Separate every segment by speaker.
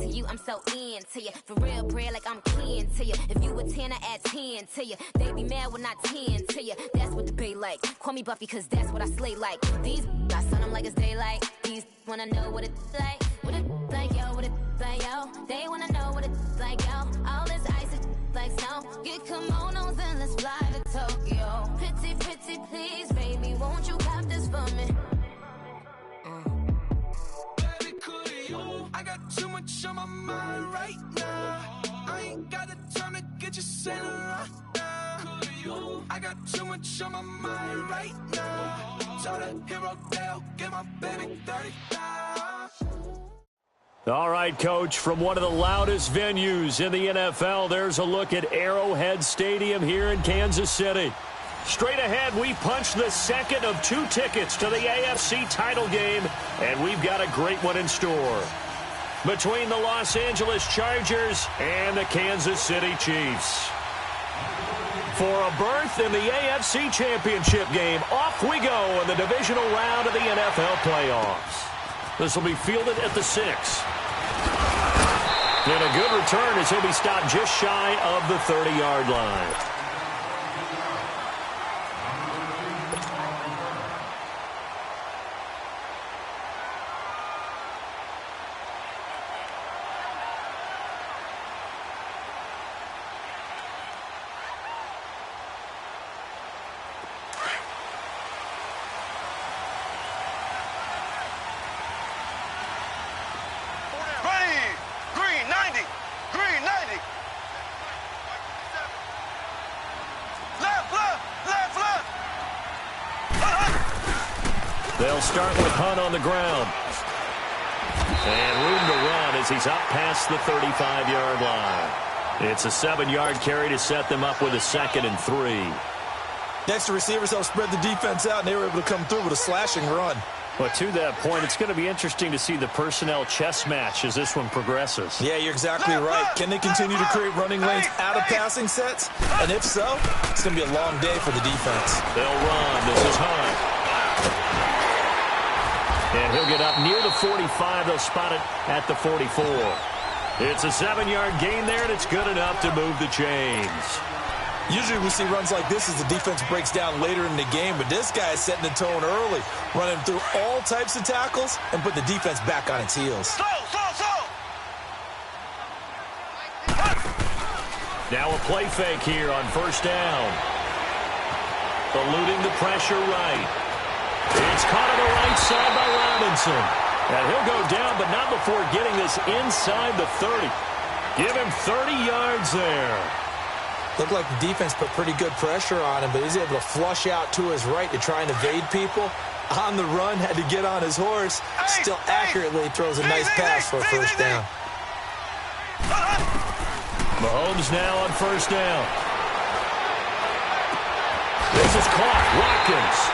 Speaker 1: to you, I'm so into you. For real, bread, like I'm kin to you. If you a 10, I add 10 to you. They be mad when I 10 to you. That's what the bay like. Call me Buffy, cause that's what I slay like. These, I sun them like it's daylight. These wanna know what it's like. What it like, yo, what it like, yo. They wanna know what it's like, yo. All this ice is like snow. Get kimonos and let's fly to Tokyo. Pretty, pretty, please, baby, won't you have this for me?
Speaker 2: Baby, could you? I got too much on my mind right now. I ain't got the time to get you sent right now. Could you? I got too much on my mind right now. So the hero Dale, get my baby 35.
Speaker 3: All right, Coach, from one of the loudest venues in the NFL, there's a look at Arrowhead Stadium here in Kansas City. Straight ahead, we punch the second of 2 tickets to the AFC title game, and we've got a great one in store. Between the Los Angeles Chargers and the Kansas City Chiefs. For a berth in the AFC Championship game, off we go in the divisional round of the NFL playoffs. This will be fielded at the 6. And a good return as he'll be stopped just shy of the 30-yard line. They'll start with Hunt on the ground. And room to run as he's up past the 35-yard line. It's a 7-yard carry to set them up with a 2nd and 3.
Speaker 4: Next, the receivers helped spread the defense out, and they were able to come through with a slashing run.
Speaker 3: But to that point, it's going to be interesting to see the personnel chess match as this one progresses.
Speaker 4: Yeah, you're exactly right. Can they continue to create running lanes out of passing sets? And if so, it's going to be a long day for the defense.
Speaker 3: They'll run. This is Hunt. And he'll get up near the 45. They'll spot it at the 44. It's a 7-yard gain there, and it's good enough to move the chains.
Speaker 4: Usually we see runs like this as the defense breaks down later in the game, but this guy is setting the tone early, running through all types of tackles and put the defense back on its heels.
Speaker 3: Now a play fake here on first down. Eluding the pressure right. It's caught on the right side by Robinson. And he'll go down, but not before getting this inside the 30. Give him 30 yards there.
Speaker 4: Looked like the defense put pretty good pressure on him, but he's able to flush out to his right to try and evade people. On the run, had to get on his horse. Still accurately throws a nice pass for a first down.
Speaker 3: Mahomes now on first down. This is caught. Watkins.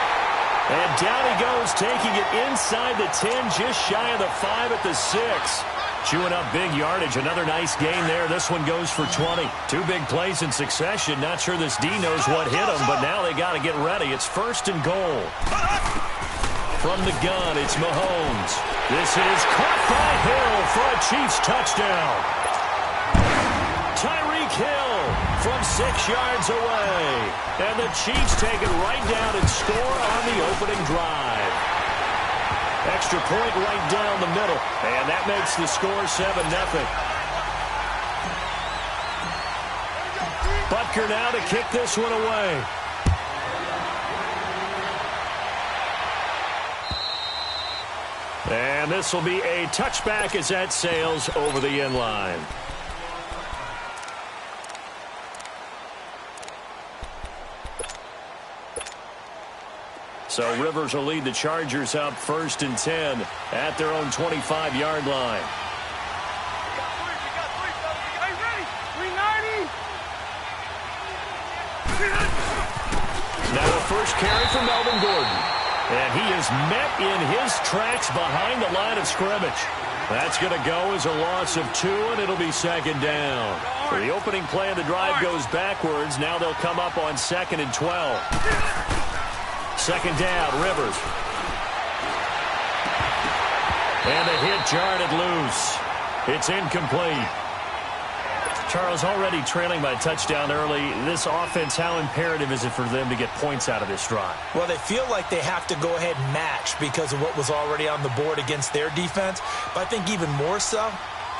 Speaker 3: And down he goes, taking it inside the 10, just shy of the 5 at the 6. Chewing up big yardage. Another nice gain there. This one goes for 20. 2 big plays in succession. Not sure this D knows what hit him, but now they got to get ready. It's 1st and goal. From the gun, it's Mahomes. This is caught by Hill for a Chiefs touchdown. Tyreek Hill from 6 yards away. And the Chiefs take it right down and score on the opening drive. Extra point right down the middle. And that makes the score 7-0. Butker now to kick this one away. And this will be a touchback as that sails over the end line. So Rivers will lead the Chargers up 1st and 10 at their own 25-yard line. Now a first carry for Melvin Gordon. And he is met in his tracks behind the line of scrimmage. That's going to go as a loss of 2, and it'll be 2nd down. So the opening play of the drive goes backwards. Now they'll come up on 2nd and 12. 2nd down, Rivers. And the hit jarred it loose. It's incomplete. Charles, already trailing by a touchdown early. This offense, how imperative is it for them to get points out of this drive?
Speaker 4: Well, they feel like they have to go ahead and match because of what was already on the board against their defense. But I think even more so,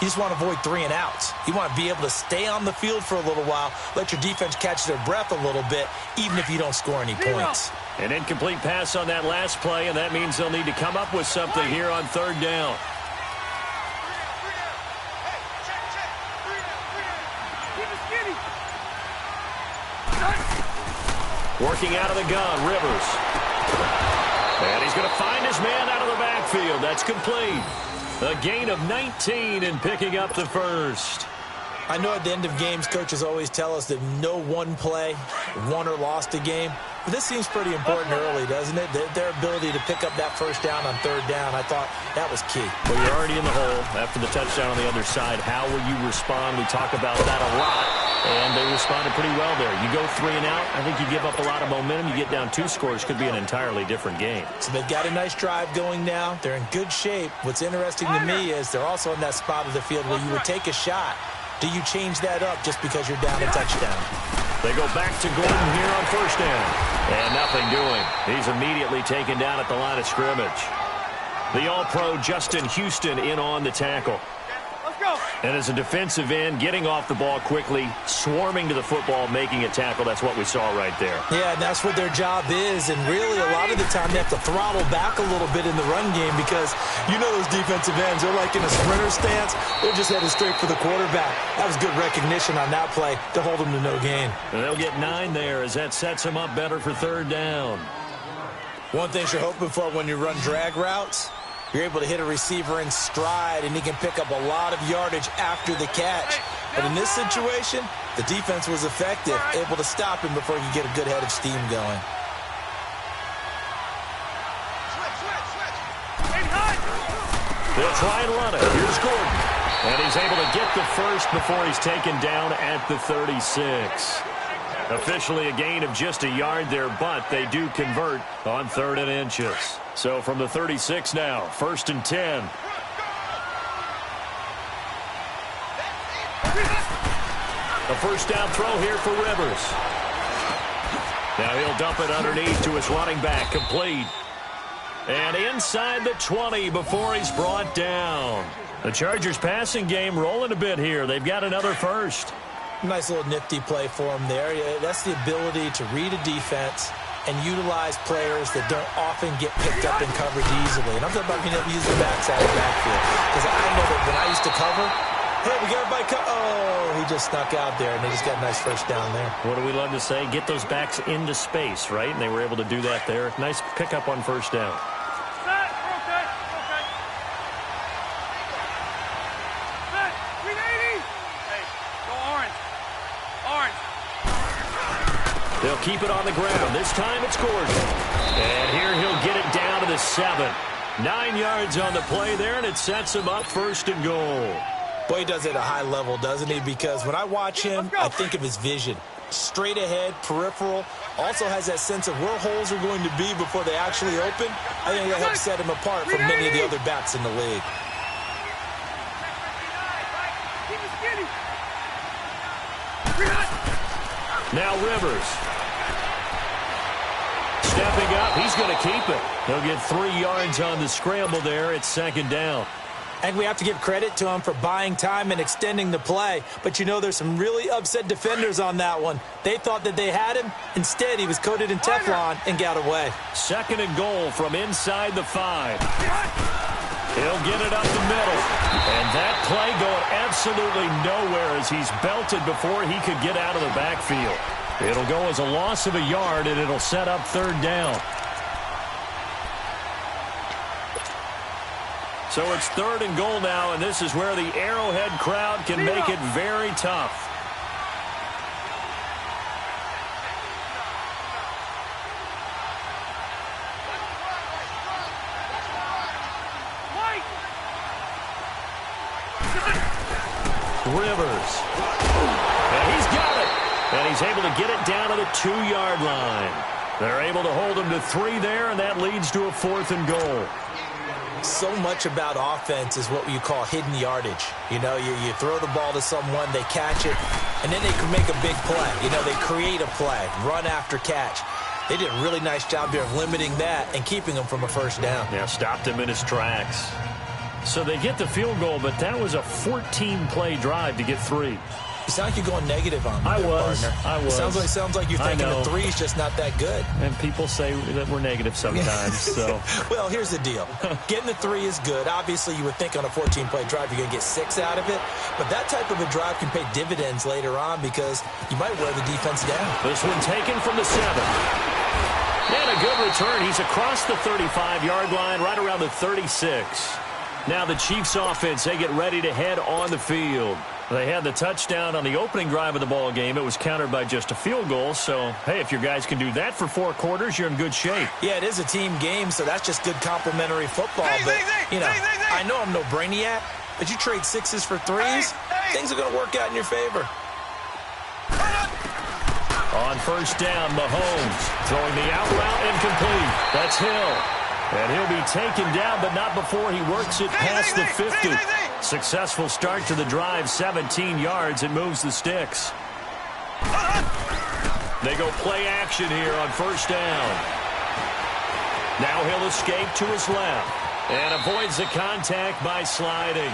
Speaker 4: you just want to avoid 3 and outs. You want to be able to stay on the field for a little while, let your defense catch their breath a little bit, even if you don't score any points.
Speaker 3: An incomplete pass on that last play, and that means they'll need to come up with something here on 3rd down. Working out of the gun, Rivers. And he's going to find his man out of the backfield. That's complete. A gain of 19 and picking up the first.
Speaker 4: I know at the end of games, coaches always tell us that no one play won or lost a game. But this seems pretty important early, doesn't it? Their ability to pick up that first down on 3rd down, I thought that was key.
Speaker 3: Well, you're already in the hole after the touchdown on the other side. How will you respond? We talk about that a lot, and they responded pretty well there. You go 3 and out, I think you give up a lot of momentum. You get down 2 scores, could be an entirely different game.
Speaker 4: So they've got a nice drive going now. They're in good shape. What's interesting to me is they're also in that spot of the field where you would take a shot. Do you change that up just because you're down a touchdown?
Speaker 3: They go back to Gordon here on 1st down. And nothing doing. He's immediately taken down at the line of scrimmage. The All-Pro Justin Houston in on the tackle. And as a defensive end, getting off the ball quickly, swarming to the football, making a tackle. That's what we saw right there.
Speaker 4: Yeah, and that's what their job is. And really, a lot of the time, they have to throttle back a little bit in the run game because you know those defensive ends, they're like in a sprinter stance. They're just headed straight for the quarterback. That was good recognition on that play to hold them to no gain.
Speaker 3: And they'll get 9 there as that sets them up better for 3rd down.
Speaker 4: One thing you're hoping for when you run drag routes, you're able to hit a receiver in stride, and he can pick up a lot of yardage after the catch. But in this situation, the defense was effective, able to stop him before he could get a good head of steam going.
Speaker 3: They'll try and run it. Here's Gordon. And he's able to get the first before he's taken down at the 36. Officially a gain of just a yard there, but they do convert on 3rd and inches. So from the 36 now, 1st and 10. A 1st down throw here for Rivers. Now he'll dump it underneath to his running back, complete. And inside the 20 before he's brought down. The Chargers passing game rolling a bit here. They've got another first.
Speaker 4: Nice little nifty play for him there. That's the ability to read a defense and utilize players that don't often get picked up in coverage easily. And I'm talking about being able to use the backside of the backfield. Because I know that when I used to cover, hey, we got everybody he just snuck out there, and they just got a nice first down there.
Speaker 3: What do we love to say? Get those backs into space, right? And they were able to do that there. Nice pickup on 1st down. They'll keep it on the ground. This time it's Gordon. And here he'll get it down to the 7. 9 yards on the play there, and it sets him up 1st and goal.
Speaker 4: Boy, he does it at a high level, doesn't he? Because when I watch him, I think of his vision. Straight ahead, peripheral. Also has that sense of where holes are going to be before they actually open. I think that helps set him apart from many of the other backs in the league.
Speaker 3: Now Rivers. Stepping up, he's going to keep it. He'll get 3 yards on the scramble there. It's 2nd down.
Speaker 4: And we have to give credit to him for buying time and extending the play. But you know, there's some really upset defenders on that one. They thought that they had him. Instead, he was coated in Teflon and got away.
Speaker 3: 2nd and goal from inside the 5. He'll get it up the middle. And that play going absolutely nowhere as he's belted before he could get out of the backfield. It'll go as a loss of a yard, and it'll set up 3rd down. So it's 3rd and goal now, and this is where the Arrowhead crowd can make it very tough. Rivers. And he's got it. And he's able to get it down to the 2-yard line. They're able to hold him to 3 there, and that leads to a 4th and goal.
Speaker 4: So much about offense is what you call hidden yardage. You know, you throw the ball to someone, they catch it, and then they can make a big play. You know, they create a play, run after catch. They did a really nice job here of limiting that and keeping him from a first down.
Speaker 3: Yeah, stopped him in his tracks. So they get the field goal, but that was a 14-play drive to get 3.
Speaker 4: You sound like you're going negative on me,
Speaker 3: I was.
Speaker 4: Sounds like you're thinking the 3's just not that good.
Speaker 3: And people say that we're negative sometimes. So,
Speaker 4: well, here's the deal. Getting the 3 is good. Obviously, you would think on a 14-play drive you're going to get 6 out of it. But that type of a drive can pay dividends later on because you might wear the defense down.
Speaker 3: This one taken from the 7. And a good return. He's across the 35-yard line, right around the 36. Now the Chiefs offense, they get ready to head on the field. They had the touchdown on the opening drive of the ball game. It was countered by just a field goal. So, hey, if your guys can do that for 4 quarters, you're in good shape.
Speaker 4: Yeah, it is a team game, so that's just good complimentary football. But, you know, I know I'm no brainiac, but you trade 6s for 3s, things are going to work out in your favor.
Speaker 3: On first down, Mahomes throwing the out route incomplete. That's Hill. And he'll be taken down, but not before he works it past the 50. Successful start to the drive, 17 yards, and moves the sticks. They go play action here on first down. Now he'll escape to his left and avoids the contact by sliding.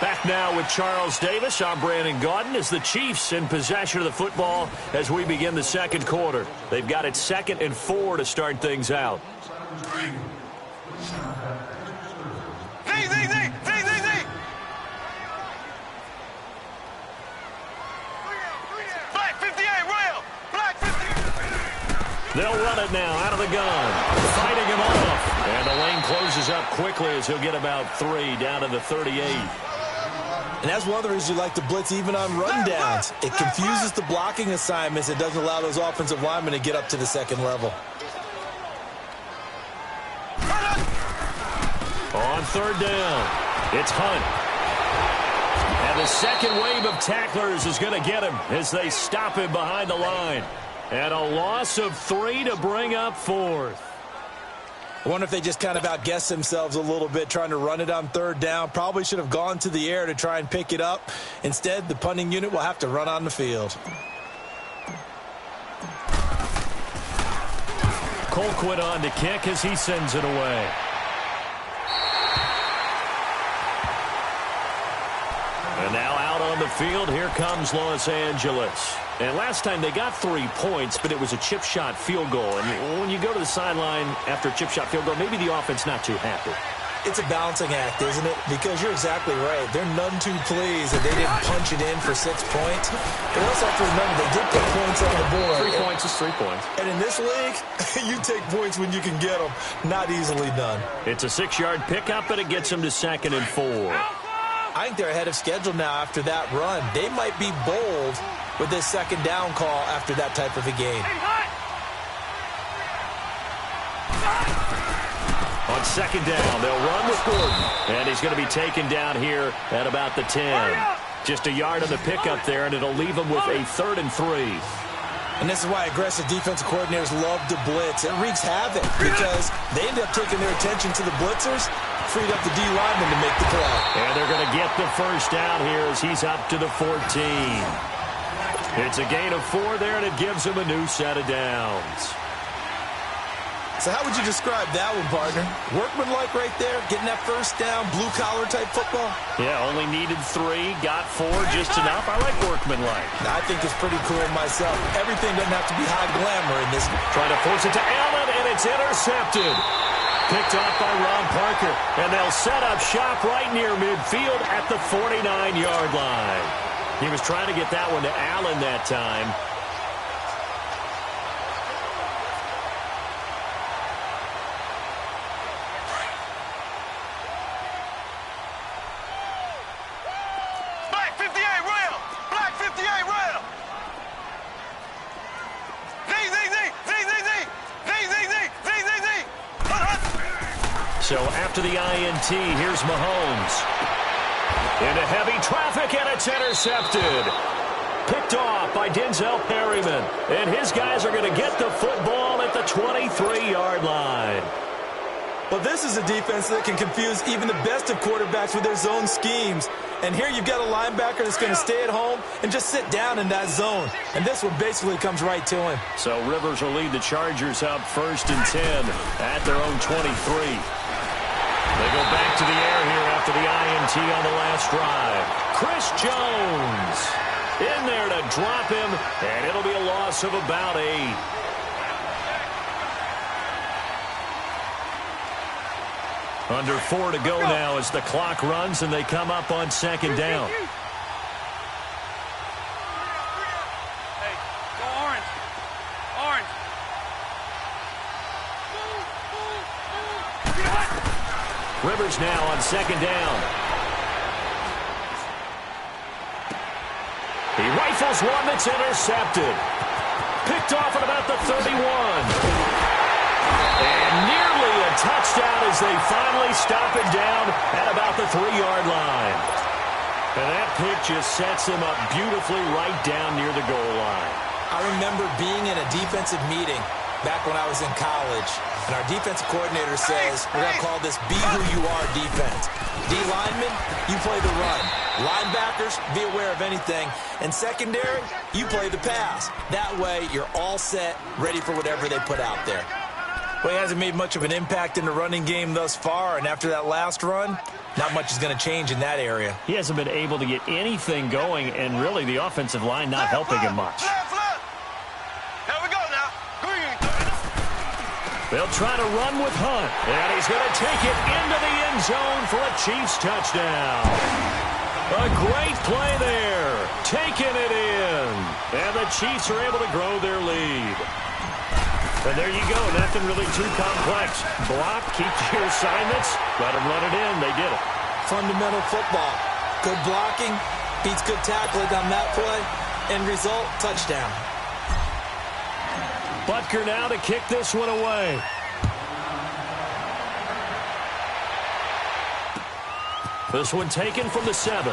Speaker 3: Back now with Charles Davis. I'm Brandon Gaudin as the Chiefs in possession of the football as we begin the second quarter. They've got it 2nd and 4 to start things out. They'll run it now out of the gun. Fighting him off. And the lane closes up quickly as he'll get about 3 down to the 38.
Speaker 4: And that's one of the reasons you like to blitz even on rundowns. It confuses the blocking assignments. It doesn't allow those offensive linemen to get up to the second level.
Speaker 3: On third down, it's Hunt. And the second wave of tacklers is going to get him as they stop him behind the line. And a loss of 3 to bring up 4th.
Speaker 4: I wonder if they just kind of outguessed themselves a little bit trying to run it on third down. Probably should have gone to the air to try and pick it up. Instead, the punting unit will have to run on the field.
Speaker 3: Colquitt on to kick as he sends it away. And now out on the field, here comes Los Angeles. And last time they got 3 points, but it was a chip shot field goal. And when you go to the sideline after a chip shot field goal, maybe the offense not too happy.
Speaker 4: It's a balancing act, isn't it? Because you're exactly right. They're none too pleased that they didn't punch it in for 6 points. But also have to remember, they did put points on the board.
Speaker 3: 3 points is 3 points.
Speaker 4: And in this league, you take points when you can get them. Not easily done.
Speaker 3: It's a 6-yard pickup, and it gets them to 2nd and 4.
Speaker 4: I think they're ahead of schedule now after that run. They might be bold with this second down call after that type of a game.
Speaker 3: On second down, they'll run with Gordon. And he's going to be taken down here at about the 10. Just a yard on the pickup there, and it'll leave him with a 3rd and 3.
Speaker 4: And this is why aggressive defensive coordinators love to blitz. It wreaks havoc because they end up taking their attention to the blitzers, freed up the D lineman to make the play.
Speaker 3: And they're going to get the first down here as he's up to the 14. It's a gain of 4 there, and it gives him a new set of downs.
Speaker 4: So how would you describe that one, partner? Workmanlike right there, getting that first down, blue-collar type football?
Speaker 3: Yeah, only needed 3, got 4, just enough. I like workmanlike.
Speaker 4: I think it's pretty cool myself. Everything doesn't have to be high glamour in this.
Speaker 3: Trying to force it to Allen, and it's intercepted. Picked off by Ron Parker, and they'll set up shop right near midfield at the 49-yard line. He was trying to get that one to Allen that time. So after the INT, here's Mahomes. Into heavy traffic, and it's intercepted. Picked off by Denzel Perryman. And his guys are going to get the football at the 23-yard line.
Speaker 4: Well, this is a defense that can confuse even the best of quarterbacks with their zone schemes. And here you've got a linebacker that's going to stay at home and just sit down in that zone. And this one basically comes right to him.
Speaker 3: So Rivers will lead the Chargers up 1st and 10 at their own 23. They go back to the air here after the INT on the last drive. Chris Jones in there to drop him, and it'll be a loss of about 8. Under 4 to go now as the clock runs and they come up on 2nd down.
Speaker 5: Hey, go orange. Orange.
Speaker 3: Rivers now on 2nd down. He rifles one that's intercepted. Picked off at about the 31. And nearly a touchdown as they finally stop it down at about the 3-yard line. And that pick just sets them up beautifully right down near the goal line.
Speaker 4: I remember being in a defensive meeting back when I was in college, and our defensive coordinator says, we're going to call this be who you are defense. D-linemen, you play the run. Linebackers, be aware of anything. And secondary, you play the pass. That way, you're all set, ready for whatever they put out there. Well, he hasn't made much of an impact in the running game thus far, and after that last run, not much is going to change in that area.
Speaker 3: He hasn't been able to get anything going, and really the offensive line not helping him much.
Speaker 5: Here we go now.
Speaker 3: They'll try to run with Hunt, and he's going to take it into the end zone for a Chiefs touchdown. A great play there, taking it in, and the Chiefs are able to grow their lead. And there you go, nothing really too complex. Block, keep your assignments, let them run it in. They did it.
Speaker 4: Fundamental football. Good blocking, beats good tackling on that play. End result, touchdown.
Speaker 3: Butker now to kick this one away. This one taken from the 7.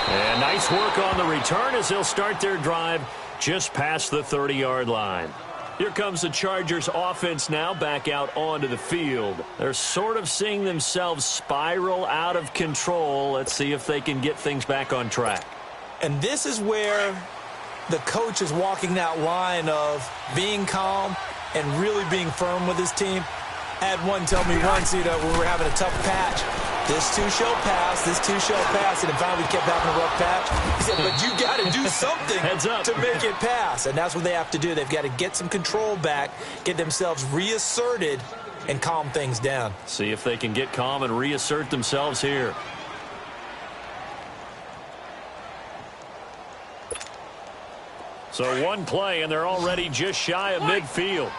Speaker 3: And nice work on the return as they'll start their drive just past the 30-yard line. Here comes the Chargers offense now back out onto the field. They're sort of seeing themselves spiral out of control. Let's see if they can get things back on track.
Speaker 4: And this is where the coach is walking that line of being calm and really being firm with his team. I had one tell me once, when we were having a tough patch, this too shall pass, this too shall pass, and finally we kept having a rough patch. He said, but you got to do something to make it pass, and that's what they have to do. They've got to get some control back, get themselves reasserted, and calm things down.
Speaker 3: See if they can get calm and reassert themselves here. So one play, and they're already just shy of midfield.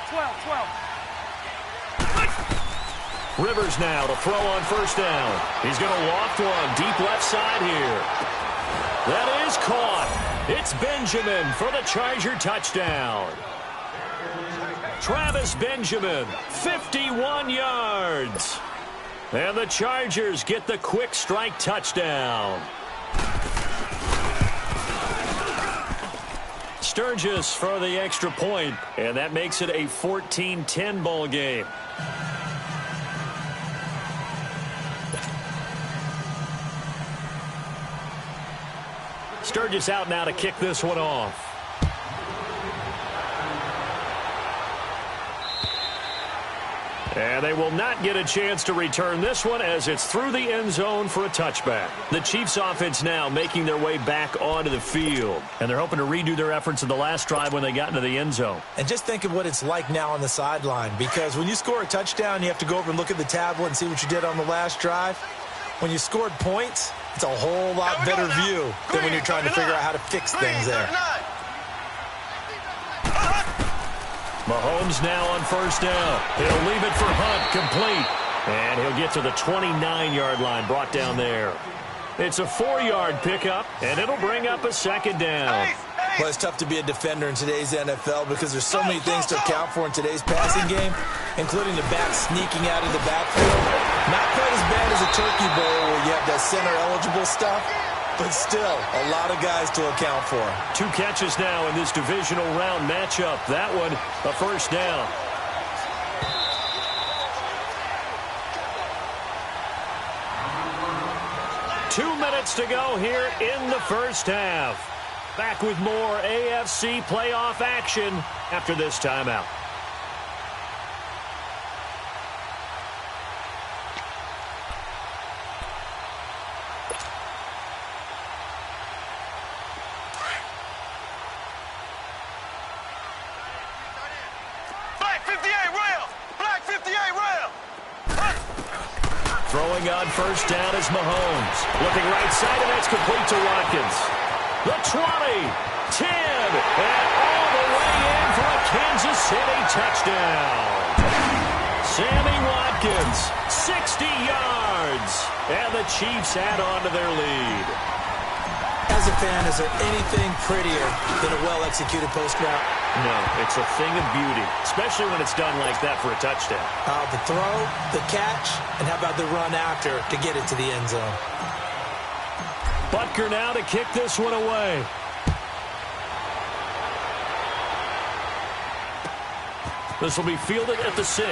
Speaker 5: 12.
Speaker 3: Rivers now to throw on 1st down. He's going to loft one deep left side here. That is caught. It's Benjamin for the Charger touchdown. Travis Benjamin, 51 yards. And the Chargers get the quick strike touchdown. Sturgis for the extra point, and that makes it a 14-10 ball game. Sturgis out now to kick this one off. And they will not get a chance to return this one as it's through the end zone for a touchback. The Chiefs offense now making their way back onto the field. And they're hoping to redo their efforts in the last drive when they got into the end zone.
Speaker 4: And just think of what it's like now on the sideline, because when you score a touchdown, you have to go over and look at the tablet and see what you did on the last drive. When you scored points, it's a whole lot better view than when you're trying to figure out how to fix things there.
Speaker 3: Mahomes now on 1st down. He'll leave it for Hunt, complete. And he'll get to the 29-yard line, brought down there. It's a 4-yard pickup, and it'll bring up a 2nd down.
Speaker 4: Well, it's tough to be a defender in today's NFL because there's so many things to account for in today's passing game, including the back sneaking out of the backfield. Not quite as bad as a turkey bowl where you have that center-eligible stuff, but still a lot of guys to account for.
Speaker 3: 2 catches now in this divisional round matchup. That one, a first down. Two minutes to go here in the first half. Back with more AFC playoff action after this timeout. Throwing on first down is Mahomes. Looking right side, and that's complete to Watkins. The 20, 10, and all the way in for a Kansas City touchdown. Sammy Watkins, 60 yards, and the Chiefs add on to their lead.
Speaker 4: As a fan, is there anything prettier than a well-executed post route?
Speaker 3: No, it's a thing of beauty, especially when it's done like that for a touchdown.
Speaker 4: The throw, the catch, and how about the run after to get it to the end zone?
Speaker 3: Butker now to kick this one away. This will be fielded at the 6.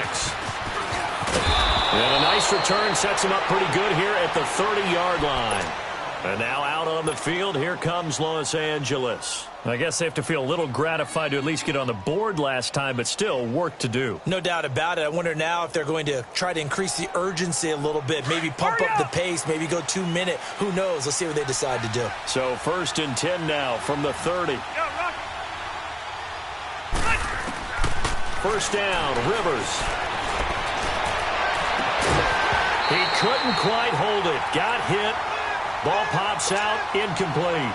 Speaker 3: And a nice return sets him up pretty good here at the 30-yard line. And now out on the field, here comes Los Angeles. I guess they have to feel a little gratified to at least get on the board last time, but still work to do.
Speaker 4: No doubt about it. I wonder now if they're going to try to increase the urgency a little bit, maybe pump up the pace, maybe go 2 minute. Who knows? Let's see what they decide to do.
Speaker 3: So 1st and 10 now from the 30. First down, Rivers. He couldn't quite hold it. Got hit. Ball pops out, incomplete.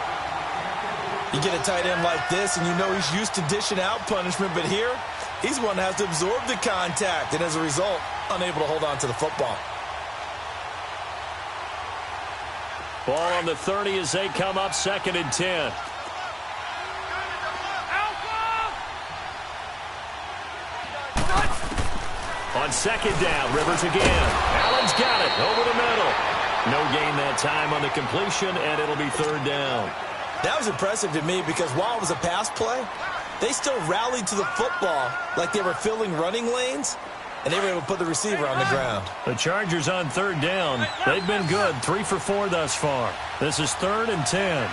Speaker 4: You get a tight end like this, and you know he's used to dishing out punishment, but here, he's one that has to absorb the contact, and as a result, unable to hold on to the football.
Speaker 3: Ball on the 30 as they come up 2nd and 10. On 2nd down, Rivers again. Allen's got it over the middle. No gain that time on the completion, and it'll be 3rd down.
Speaker 4: That was impressive to me because while it was a pass play, they still rallied to the football like they were filling running lanes, and they were able to put the receiver on the ground.
Speaker 3: The Chargers on 3rd down. They've been good, 3 for 4 thus far. This is 3rd and 10.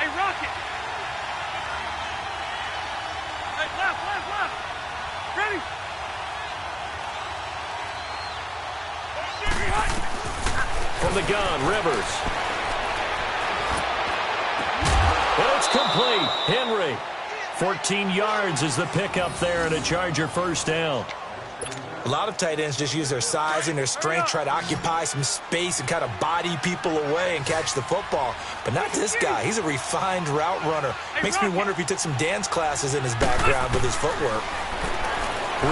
Speaker 5: Hey, Rocket! Hey, left! Ready?
Speaker 3: From the gun, Rivers. But it's complete. Henry. 14 yards is the pickup there, and a Charger first down.
Speaker 4: A lot of tight ends just use their size and their strength, try to occupy some space and kind of body people away and catch the football. But not this guy. He's a refined route runner. Makes me wonder if he took some dance classes in his background with his footwork.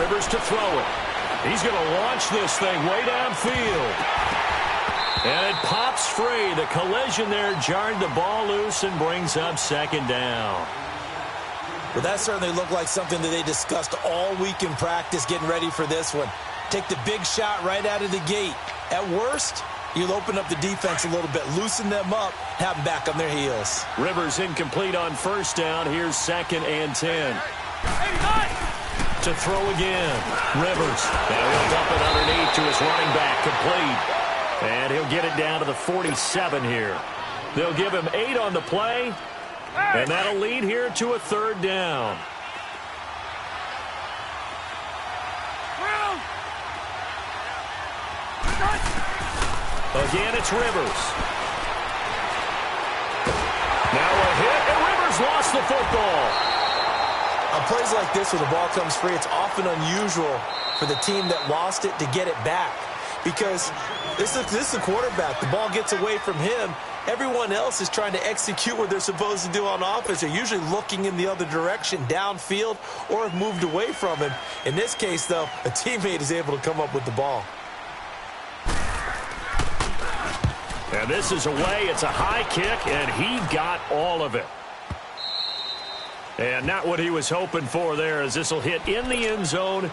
Speaker 3: Rivers to throw it. He's going to launch this thing way downfield. And it pops free. The collision there jarred the ball loose and brings up 2nd down.
Speaker 4: Well, that certainly looked like something that they discussed all week in practice getting ready for this one. Take the big shot right out of the gate. At worst, you'll open up the defense a little bit, loosen them up, have them back on their heels.
Speaker 3: Rivers incomplete on 1st down. Here's 2nd and 10. To throw again. Rivers. Now he'll dump it underneath to his running back. Complete. And he'll get it down to the 47 here. They'll give him 8 on the play. And that'll lead here to a 3rd down. Again, it's Rivers. Now a hit, and Rivers lost the football.
Speaker 4: On plays like this where the ball comes free, it's often unusual for the team that lost it to get it back. Because this is the quarterback. The ball gets away from him. Everyone else is trying to execute what they're supposed to do on offense. They're usually looking in the other direction, downfield, or have moved away from him. In this case, though, a teammate is able to come up with the ball.
Speaker 3: And this is away. It's a high kick, and he got all of it. And not what he was hoping for there, as this will hit in the end zone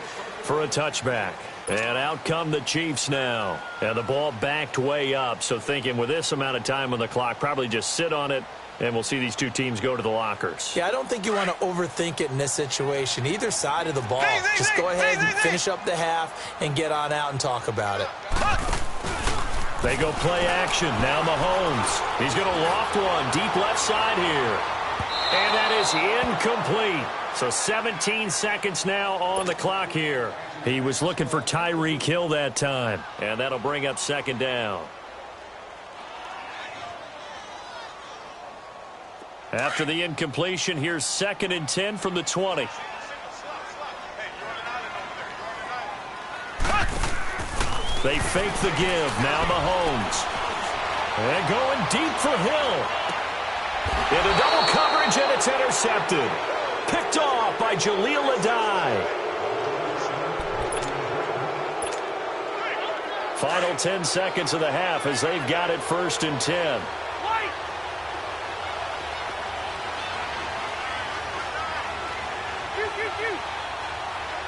Speaker 3: for a touchback. And out come the Chiefs now. And the ball backed way up. So thinking with this amount of time on the clock, probably just sit on it, and we'll see these two teams go to the lockers.
Speaker 4: Yeah, I don't think you want to overthink it in this situation. Either side of the ball. Just go ahead and finish up the half and get on out and talk about it.
Speaker 3: They go play action. Now Mahomes. He's going to loft one deep left side here. And that is incomplete. So 17 seconds now on the clock here. He was looking for Tyreek Hill that time. And that'll bring up second down. After the incompletion, here's 2nd and 10 from the 20. They fake the give. Now Mahomes. And going deep for Hill. Into double coverage, and it's intercepted. Picked off by Jaleel Adai. Final 10 seconds of the half as they've got it 1st and 10.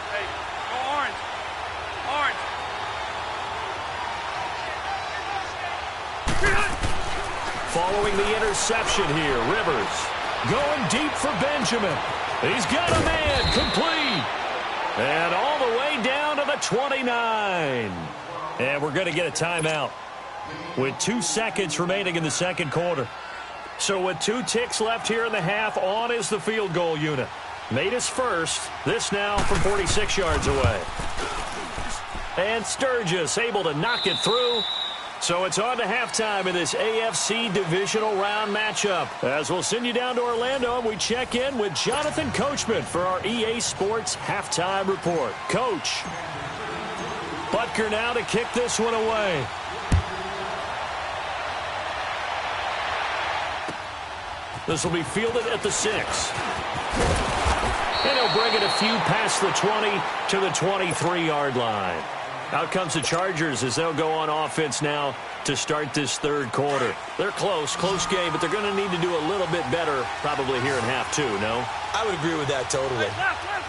Speaker 5: Hey, go orange. Orange.
Speaker 3: Following the interception here, Rivers going deep for Benjamin. He's got a man, complete. And all the way down to the 29. And we're going to get a timeout with 2 seconds remaining in the second quarter. So with 2 ticks left here in the half, on is the field goal unit. Made his first. This now from 46 yards away. And Sturgis able to knock it through. So it's on to halftime in this AFC divisional round matchup. As we'll send you down to Orlando, and we check in with Jonathan Coachman for our EA Sports halftime report. Coach, Butker now to kick this one away. This will be fielded at the 6. And he'll bring it a few past the 20 to the 23-yard line. Out comes the Chargers as they'll go on offense now to start this third quarter. They're close game, but they're going to need to do a little bit better probably here in half 2, no?
Speaker 4: I would agree with that totally.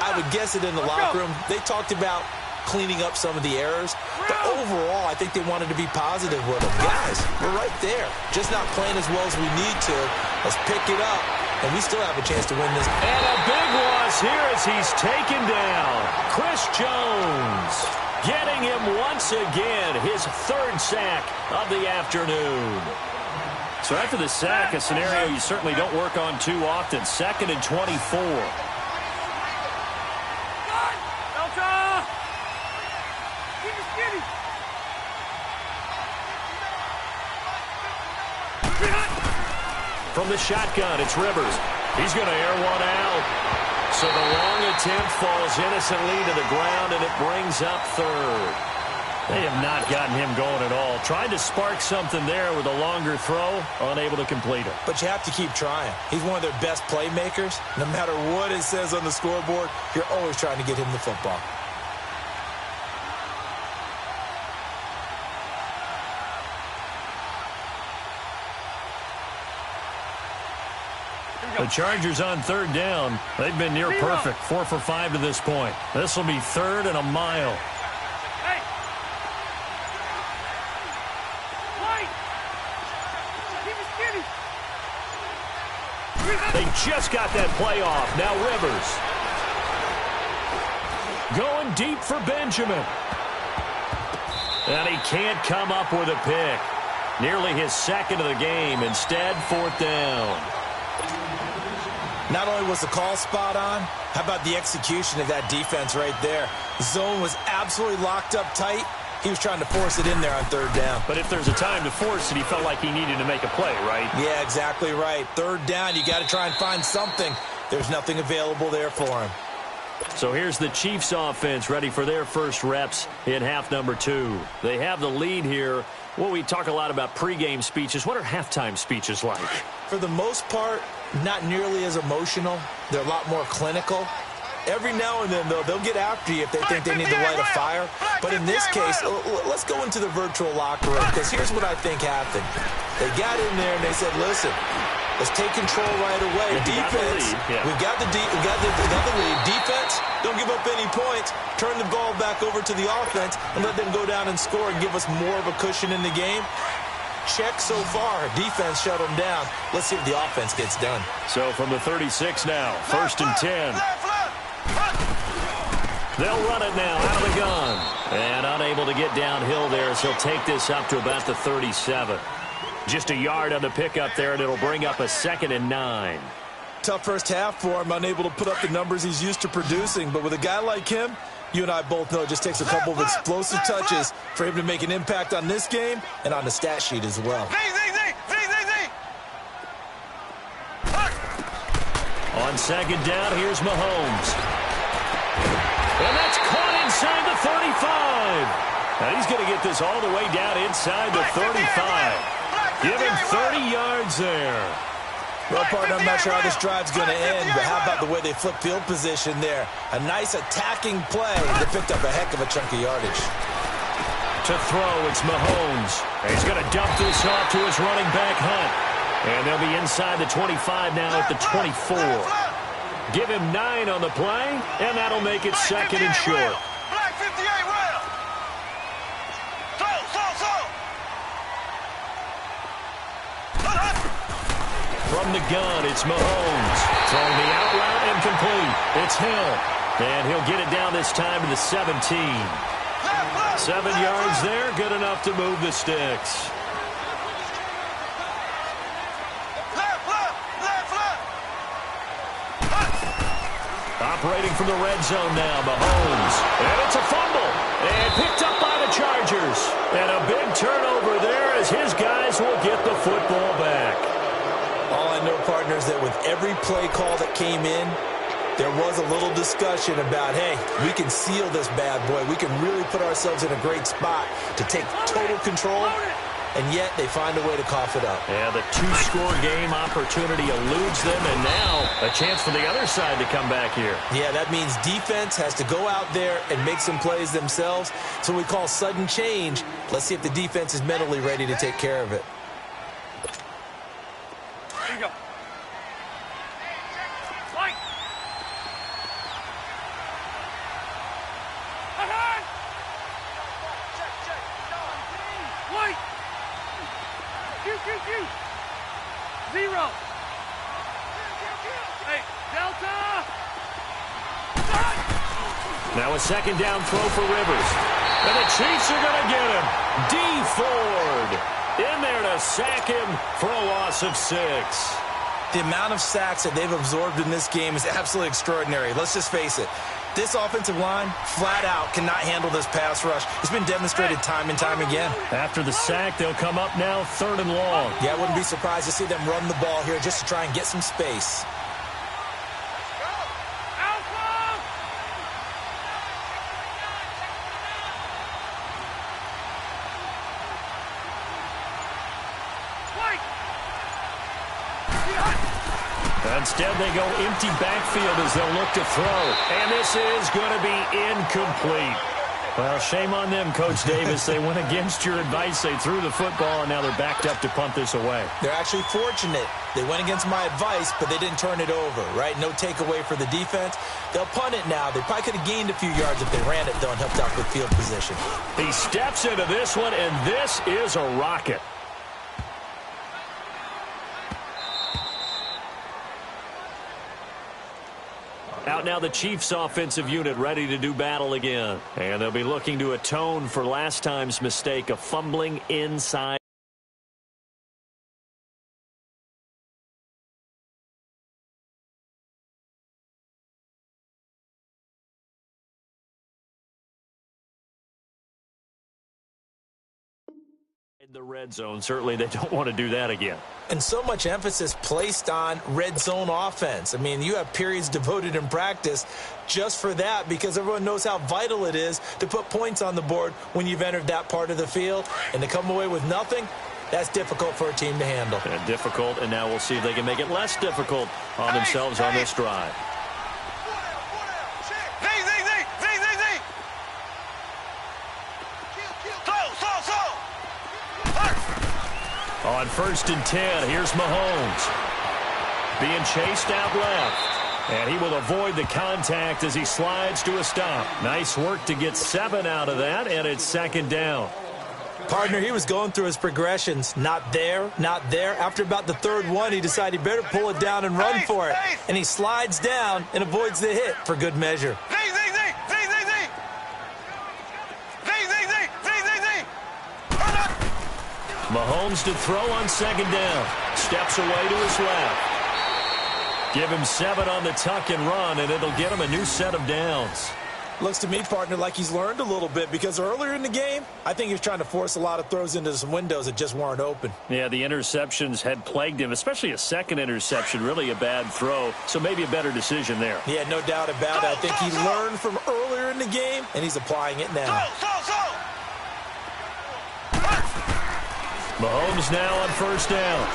Speaker 4: I would guess it in the locker room. They talked about cleaning up some of the errors, but overall, I think they wanted to be positive with them. Guys, we're right there. Just not playing as well as we need to. Let's pick it up, and we still have a chance to win this.
Speaker 3: And a big loss here as he's taken down. Chris Jones getting him once again, his 3rd sack of the afternoon. So after the sack, a scenario you certainly don't work on too often. 2nd and 24.
Speaker 5: Delta! Skinny!
Speaker 3: From the shotgun, it's Rivers. He's going to air one out. So the long attempt falls innocently to the ground, and it brings up 3rd. They have not gotten him going at all. Tried to spark something there with a longer throw, unable to complete it.
Speaker 4: But you have to keep trying. He's one of their best playmakers. No matter what it says on the scoreboard, you're always trying to get him the football.
Speaker 3: The Chargers on 3rd down. They've been near perfect. 4 for 5 to this point. This will be 3rd and a mile.
Speaker 5: Hey! White!
Speaker 3: They just got that play off. Now Rivers. Going deep for Benjamin. And he can't come up with a pick. Nearly his 2nd of the game. Instead, 4th down.
Speaker 4: Not only was the call spot on, how about the execution of that defense right there? The zone was absolutely locked up tight. He was trying to force it in there on 3rd down.
Speaker 3: But if there's a time to force it, he felt like he needed to make a play, right?
Speaker 4: Yeah, exactly right. 3rd down, you got to try and find something. There's nothing available there for him.
Speaker 3: So here's the Chiefs offense ready for their first reps in half number 2. They have the lead here. Well, we talk a lot about pregame speeches. What are halftime speeches like?
Speaker 4: For the most part, not nearly as emotional. They're a lot more clinical. Every now and then, though, they'll get after you if they think they need to light a fire. But in this case, let's go into the virtual locker room, because here's what I think happened. They got in there and they said, listen, Let's take control right away. Defense, we got the lead. Defense, don't give up any points. Turn the ball back over to the offense and let them go down and score and give us more of a cushion in the game. Check so far. Defense shut them down. Let's see if the offense gets done.
Speaker 3: So from the 36 now, 1st and 10. They'll run it now out of the gun. And unable to get downhill there, so he'll take this up to about the 37. Just a yard on the pickup there, and it'll bring up a 2nd and 9.
Speaker 4: Tough first half for him, unable to put up the numbers he's used to producing. But with a guy like him, you and I both know it just takes a couple of explosive touches for him to make an impact on this game and on the stat sheet as well.
Speaker 3: On 2nd down, here's Mahomes. And that's caught inside the 35. Now he's going to get this all the way down inside the 35. Give him 30 yards there.
Speaker 4: Well, partner, I'm not sure how this drive's going to end, but how about the way they flip field position there? A nice attacking play that picked up a heck of a chunk of yardage.
Speaker 3: To throw, it's Mahomes. He's going to dump this off to his running back, Hunt. And they'll be inside the 25 now at the 24. Give him 9 on the play, and that'll make it 2nd and short.
Speaker 2: Black 58, well. Throw.
Speaker 3: From the gun, it's Mahomes. Throwing the out route and complete. It's Hill. And he'll get it down this time to the 17. 7 yards there, good enough to move the sticks. Operating from the red zone now, Mahomes. And it's a fumble. And picked up by the Chargers. And a big turnover there as his guys will get the football back.
Speaker 4: All I know, partner, is that with every play call that came in, there was a little discussion about, hey, we can seal this bad boy. We can really put ourselves in a great spot to take total control, and yet they find a way to cough it up.
Speaker 3: Yeah, the 2-score game opportunity eludes them, and now a chance for the other side to come back here.
Speaker 4: Yeah, that means defense has to go out there and make some plays themselves. So we call sudden change. Let's see if the defense is mentally ready to take care of it.
Speaker 5: Here you go. Mike. Ahead. White. Q. 0. Hey, Delta.
Speaker 3: Now a 2nd down throw for Rivers. And the Chiefs are going to get him. D. Ford in there to sack him for a loss of 6.
Speaker 4: The amount of sacks that they've absorbed in this game is absolutely extraordinary. Let's just face it. This offensive line, flat out, cannot handle this pass rush. It's been demonstrated time and time again.
Speaker 3: After the sack, they'll come up now 3rd and long.
Speaker 4: Yeah, I wouldn't be surprised to see them run the ball here just to try and get some space.
Speaker 3: Instead, they go empty backfield as they'll look to throw. And this is going to be incomplete. Well, shame on them, Coach Davis. They went against your advice. They threw the football, and now they're backed up to punt this away.
Speaker 4: They're actually fortunate. They went against my advice, but they didn't turn it over, right? No takeaway for the defense. They'll punt it now. They probably could have gained a few yards if they ran it, though, and helped out with field position.
Speaker 3: He steps into this one, and this is a rocket. Out now the Chiefs offensive unit ready to do battle again. And they'll be looking to atone for last time's mistake of fumbling inside. In the red zone, certainly they don't want to do that again.
Speaker 4: And so much emphasis placed on red zone offense. I mean, you have periods devoted in practice just for that because everyone knows how vital it is to put points on the board when you've entered that part of the field. And to come away with nothing, that's difficult for a team to handle.
Speaker 3: And difficult, and now we'll see if they can make it less difficult on themselves on this drive. On 1st and 10, here's Mahomes. being chased out left. And he will avoid the contact as he slides to a stop. Nice work to get 7 out of that, and it's second down.
Speaker 4: Partner, he was going through his progressions. Not there, not there. After about the third one, he decided he better pull it down and run for it. And he slides down and avoids the hit for good measure.
Speaker 3: Mahomes to throw on second down. Steps away to his left. Give him 7 on the tuck and run, and it'll get him a new set of downs.
Speaker 4: Looks to me, partner, like he's learned a little bit, because earlier in the game, I think he was trying to force a lot of throws into some windows that just weren't open.
Speaker 3: Yeah, the interceptions had plagued him, especially a second interception, really a bad throw, so maybe a better decision there.
Speaker 4: Yeah, no doubt about it. I think he learned from earlier in the game, and he's applying it now.
Speaker 3: Mahomes now on first down.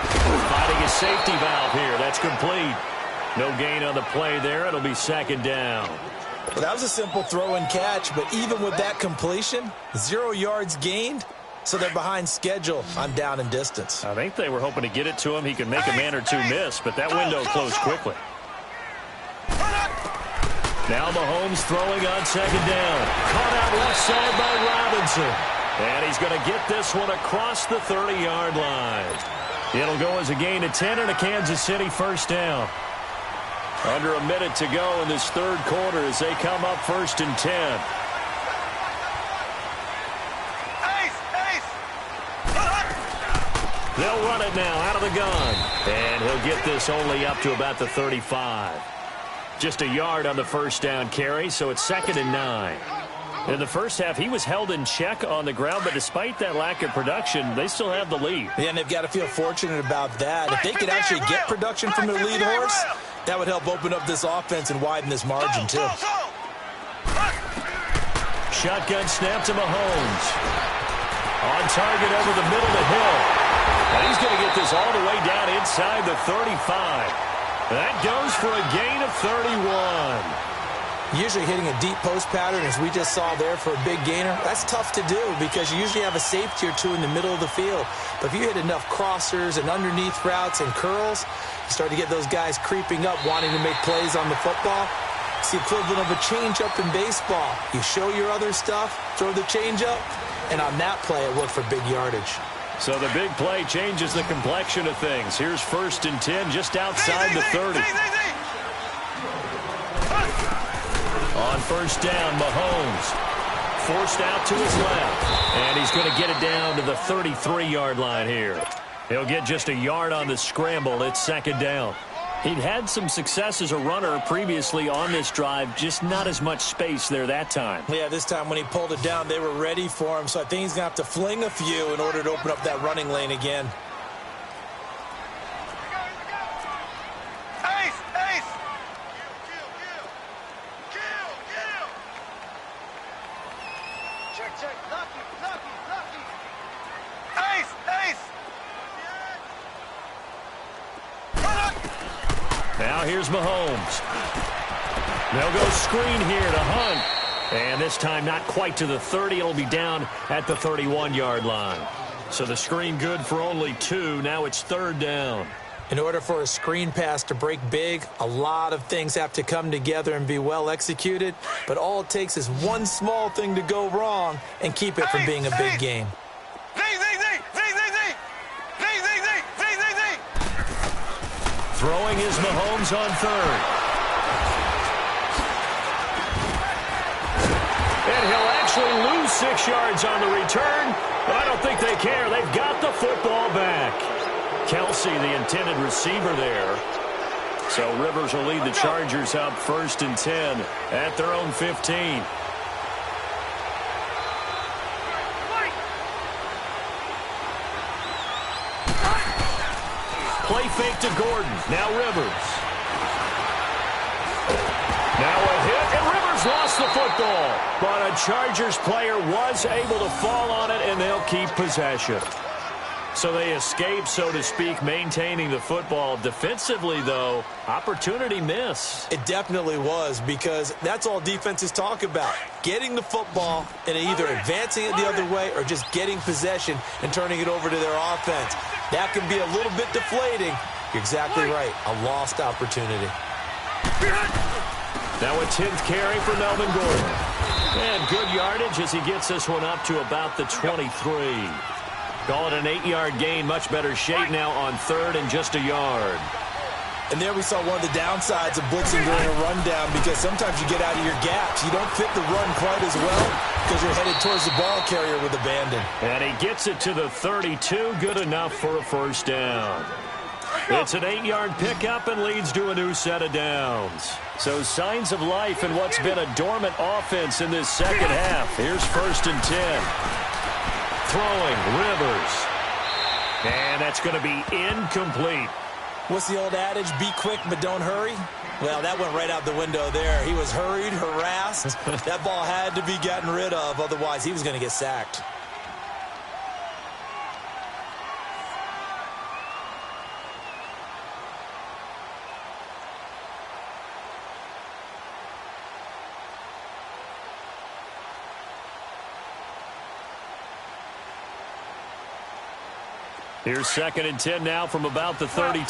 Speaker 3: Finding a safety valve here. That's complete. No gain on the play there. It'll be second down.
Speaker 4: Well, that was a simple throw and catch, but even with that completion, 0 yards gained, so they're behind schedule on down and distance.
Speaker 3: I think they were hoping to get it to him. He could make a man or two miss, but that window closed quickly. Now Mahomes throwing on second down. Caught out left side by Robinson. And he's going to get this one across the 30-yard line. It'll go as a gain of 10 and a Kansas City first down. Under a minute to go in this third quarter as they come up first and 10. They'll run it now out of the gun. And he'll get this only up to about the 35. Just a yard on the first down carry, so it's second and 9. In the first half, he was held in check on the ground, but despite that lack of production, they still have the lead.
Speaker 4: Yeah, and they've got to feel fortunate about that. If they could actually get production from their lead horse, that would help open up this offense and widen this margin, too.
Speaker 3: Shotgun snap to Mahomes. On target over the middle to Hill. And he's going to get this all the way down inside the 35. That goes for a gain of 31.
Speaker 4: Usually hitting a deep post pattern, as we just saw there, for a big gainer, that's tough to do because you usually have a safety or two in the middle of the field. But if you hit enough crossers and underneath routes and curls, you start to get those guys creeping up, wanting to make plays on the football. It's the equivalent of a changeup in baseball. You show your other stuff, throw the changeup, and on that play, it worked for big yardage.
Speaker 3: So the big play changes the complexion of things. Here's first and 10 just outside the 30. On first down, Mahomes forced out to his left. And he's going to get it down to the 33-yard line here. He'll get just a yard on the scramble. It's second down. He'd had some success as a runner previously on this drive, just not as much space there that time.
Speaker 4: Yeah, this time when he pulled it down, they were ready for him. So I think he's going to have to fling a few in order to open up that running lane again.
Speaker 3: Now here's Mahomes. They'll go screen here to Hunt. And this time not quite to the 30. It'll be down at the 31-yard line. So the screen good for only 2. Now it's third down.
Speaker 4: In order for a screen pass to break big, a lot of things have to come together and be well executed. But all it takes is one small thing to go wrong and keep it from being a big game.
Speaker 3: Throwing is Mahomes on third. And he'll actually lose 6 yards on the return, but I don't think they care. They've got the football back. Kelsey, the intended receiver there. So Rivers will lead the Chargers up first and 10 at their own 15. Play fake to Gordon. Now Rivers. Now a hit, and Rivers lost the football. But a Chargers player was able to fall on it, and they'll keep possession. So they escape, so to speak, maintaining the football. Defensively, though, opportunity miss.
Speaker 4: It definitely was, because that's all defenses talk about. Getting the football and either advancing it the other way or just getting possession and turning it over to their offense. That can be a little bit deflating You're exactly right. A lost opportunity.
Speaker 3: Now a 10th carry for Melvin Gordon. And good yardage as he gets this one up to about the 23. Call it an 8-yard gain. Much better shape now on 3rd and just a yard.
Speaker 4: And there we saw one of the downsides of blitzing during a rundown, because sometimes you get out of your gaps. You don't fit the run quite as well because you're headed towards the ball carrier with abandon.
Speaker 3: And he gets it to the 32. Good enough for a first down. It's an 8-yard pickup and leads to a new set of downs. So signs of life in what's been a dormant offense in this second half. Here's 1st and 10. Throwing, Rivers. And that's going to be incomplete.
Speaker 4: What's the old adage? Be quick, but don't hurry. Well, that went right out the window there. He was hurried, harassed. That ball had to be gotten rid of. Otherwise, he was going to get sacked.
Speaker 3: Here's 2nd and 10 now from about the 32.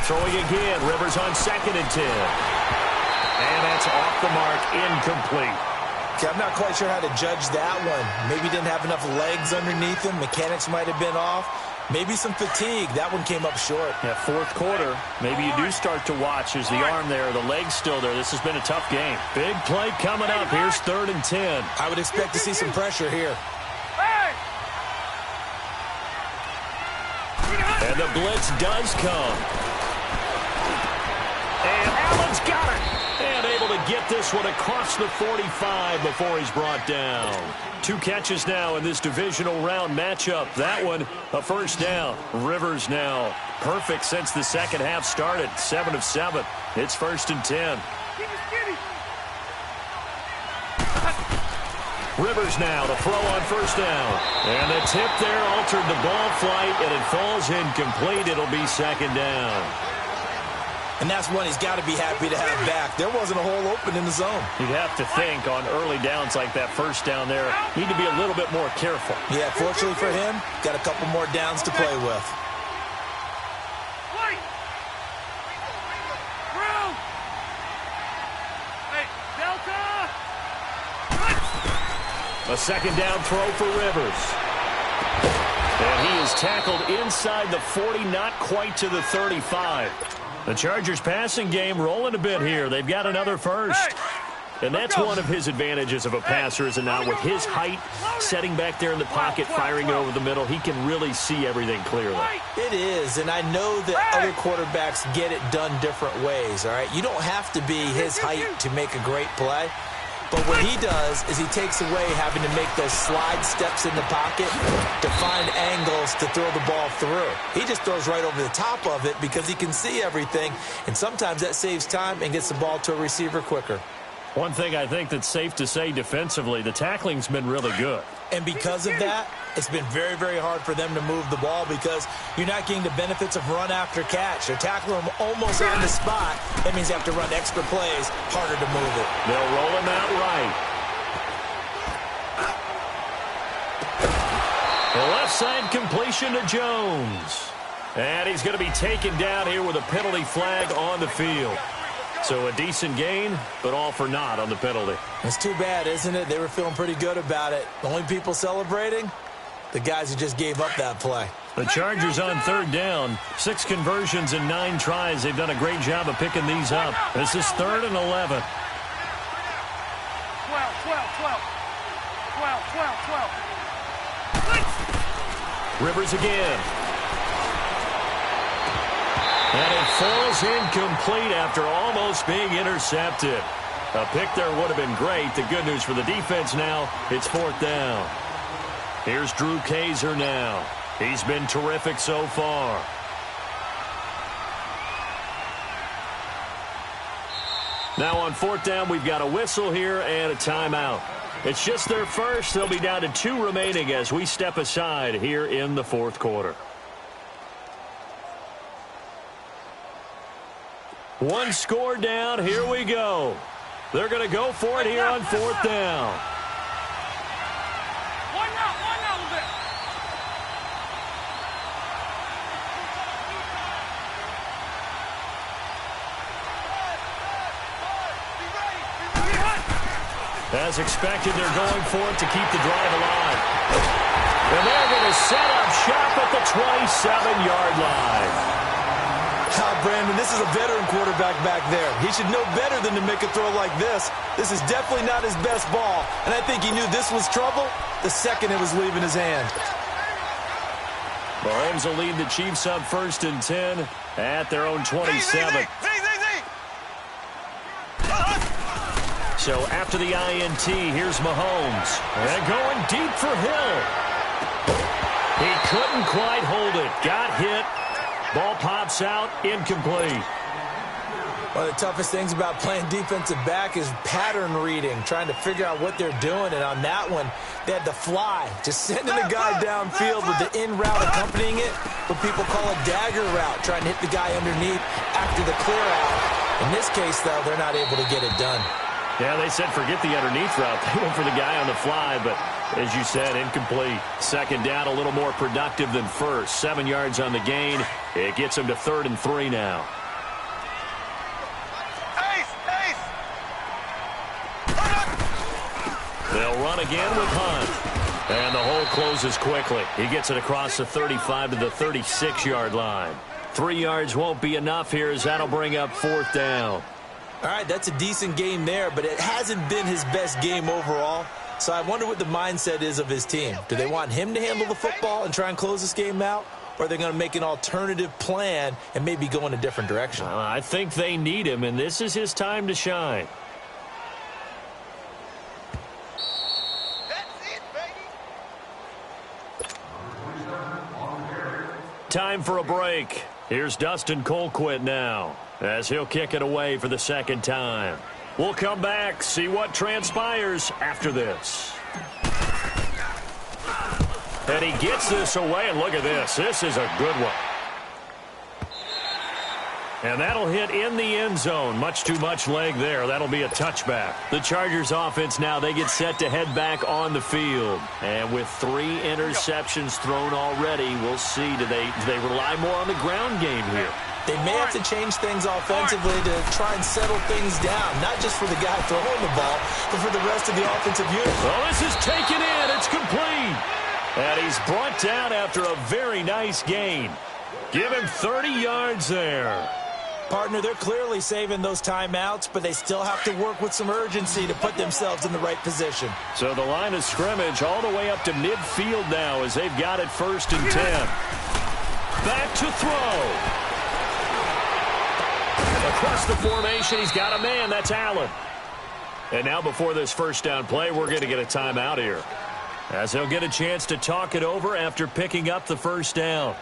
Speaker 3: Throwing again. Rivers on 2nd and 10. And that's off the mark, incomplete.
Speaker 4: Okay, I'm not quite sure how to judge that one. Maybe didn't have enough legs underneath him. Mechanics might have been off. Maybe some fatigue. That one came up short.
Speaker 3: Yeah, 4th quarter. Maybe you do start to watch. Is the arm there, the leg's still there. This has been a tough game. Big play coming up. Here's 3rd and 10.
Speaker 4: I would expect to see some pressure here.
Speaker 3: And the blitz does come. And Allen's got it. And able to get this one across the 45 before he's brought down. 2 catches now in this divisional round matchup. That one, a first down. Rivers now perfect since the second half started. 7 of 7. It's 1st and 10. Rivers now to throw on first down. And the tip there altered the ball flight, and it falls incomplete. It'll be 2nd down.
Speaker 4: And that's one he's got to be happy to have back. There wasn't a hole open in the zone.
Speaker 3: You'd have to think on early downs like that first down there, need to be a little bit more careful.
Speaker 4: Yeah, fortunately for him, got a couple more downs to play with.
Speaker 3: A 2nd down throw for Rivers. And he is tackled inside the 40, not quite to the 35. The Chargers passing game rolling a bit here. They've got another first. And that's one of his advantages of a passer, is it not? With his height, setting back there in the pocket, firing it over the middle, he can really see everything clearly.
Speaker 4: It is, and I know that other quarterbacks get it done different ways, all right? You don't have to be his height to make a great play. But what he does is he takes away having to make those slide steps in the pocket to find angles to throw the ball through. He just throws right over the top of it because he can see everything, and sometimes that saves time and gets the ball to a receiver quicker.
Speaker 3: One thing I think that's safe to say defensively, the tackling's been really good.
Speaker 4: And because of that, it's been very, very hard for them to move the ball because you're not getting the benefits of run after catch. They're tackling him almost on the spot. That means you have to run extra plays, harder to move it.
Speaker 3: They'll roll him out right. The left side completion to Jones. And he's going to be taken down here with a penalty flag on the field. So a decent gain, but all for naught on the penalty.
Speaker 4: It's too bad, isn't it? They were feeling pretty good about it. The only people celebrating, the guys who just gave up that play.
Speaker 3: The Chargers on 3rd down. 6 conversions in 9 tries. They've done a great job of picking these up. This is 3rd and 11.
Speaker 5: 12.
Speaker 3: Rivers again. And it falls incomplete after almost being intercepted. A pick there would have been great. The good news for the defense now, it's 4th down. Here's Drew Kaiser now. He's been terrific so far. Now on 4th down, we've got a whistle here and a timeout. It's just their first. They'll be down to 2 remaining as we step aside here in the 4th quarter. 1 score down. Here we go. They're going to go for it here on 4th down. As expected, they're going for it to keep the drive alive. And they're going to set up shop at the 27-yard line.
Speaker 4: Brandon, this is a veteran quarterback back there. He should know better than to make a throw like this. This is definitely not his best ball, and I think he knew this was trouble the second it was leaving his hand.
Speaker 3: Mahomes will lead the Chiefs up 1st and 10 at their own 27. So after the INT, here's Mahomes. And going deep for Hill. He couldn't quite hold it. Got hit. Ball pops out, incomplete.
Speaker 4: One of the toughest things about playing defensive back is pattern reading, trying to figure out what they're doing. And on that one, they had to fly, just sending the guy downfield with the in route accompanying it, what people call a dagger route, trying to hit the guy underneath after the clear out. In this case, though, they're not able to get it done.
Speaker 3: Yeah, they said forget the underneath route. They went for the guy on the fly, but as you said, incomplete. Second down, a little more productive than first. 7 yards on the gain. It gets them to 3rd and 3 now. They'll run again with Hunt. And the hole closes quickly. He gets it across the 35 to the 36-yard line. 3 yards won't be enough here as that'll bring up 4th down.
Speaker 4: All right, that's a decent game there, but it hasn't been his best game overall. So I wonder what the mindset is of his team. Do they want him to handle the football and try and close this game out? Or are they going to make an alternative plan and maybe go in a different direction?
Speaker 3: I think they need him, and this is his time to shine. Time for a break. Here's Dustin Colquitt now, as he'll kick it away for the 2nd time. We'll come back, see what transpires after this. And he gets this away, and look at this. This is a good one. And that'll hit in the end zone. Much too much leg there. That'll be a touchback. The Chargers offense now, they get set to head back on the field. And with 3 interceptions thrown already, we'll see. Do they rely more on the ground game here?
Speaker 4: They may have to change things offensively to try and settle things down, not just for the guy throwing the ball, but for the rest of the offensive unit.
Speaker 3: Well, this is taken in. It's complete. And he's brought down after a very nice gain. Give him 30 yards there.
Speaker 4: Partner, they're clearly saving those timeouts, but they still have to work with some urgency to put themselves in the right position. So
Speaker 3: the line of scrimmage all the way up to midfield now as they've got it 1st and 10. Back to throw. Across the formation, he's got a man. That's Allen. And now before this 1st down play, we're going to get a timeout here, as he'll get a chance to talk it over after picking up the 1st down.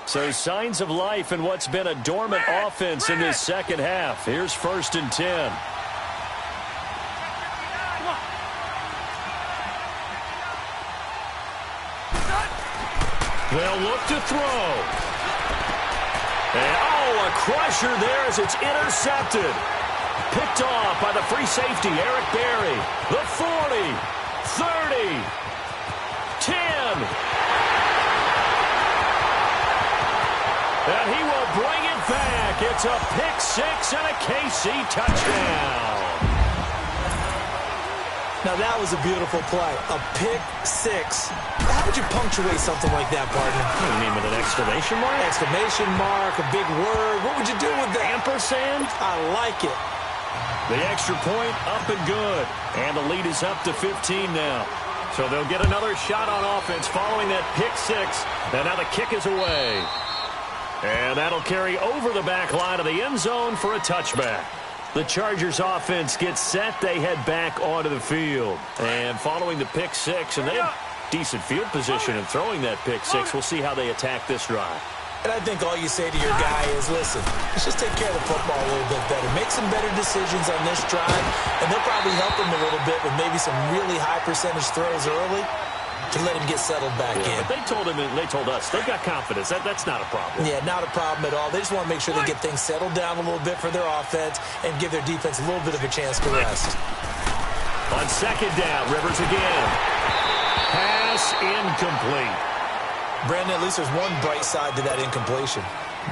Speaker 3: So signs of life in what's been a dormant offense in this 2nd half. Here's 1st and 10. They'll look to throw. And, a crusher there as it's intercepted. Picked off by the free safety, Eric Berry. The 40, 30, 10. And he will bring it back. It's a pick-6 and a KC touchdown.
Speaker 4: Now, that was a beautiful play. A pick-6. How would you punctuate something like that, partner?
Speaker 3: You mean with an exclamation mark?
Speaker 4: Exclamation mark, a big word. What would you do with that?
Speaker 3: Ampersand?
Speaker 4: I like it.
Speaker 3: The extra point up and good. And the lead is up to 15 now. So they'll get another shot on offense following that pick-6. And now the kick is away. And that'll carry over the back line of the end zone for a touchback. The Chargers offense gets set. They head back onto the field. And following the pick-6, and they have decent field position in throwing that pick-6. We'll see how they attack this drive.
Speaker 4: And I think all you say to your guy is, listen, let's just take care of the football a little bit better. Make some better decisions on this drive, and they'll probably help him a little bit with maybe some really high percentage throws early to let him get settled back in.
Speaker 3: But they told him, and they told us, they've got confidence. That's not a problem.
Speaker 4: Yeah, not a problem at all. They just want to make sure they get things settled down a little bit for their offense and give their defense a little bit of a chance to rest.
Speaker 3: On 2nd down, Rivers again. Pass incomplete.
Speaker 4: Brandon, at least there's one bright side to that incompletion.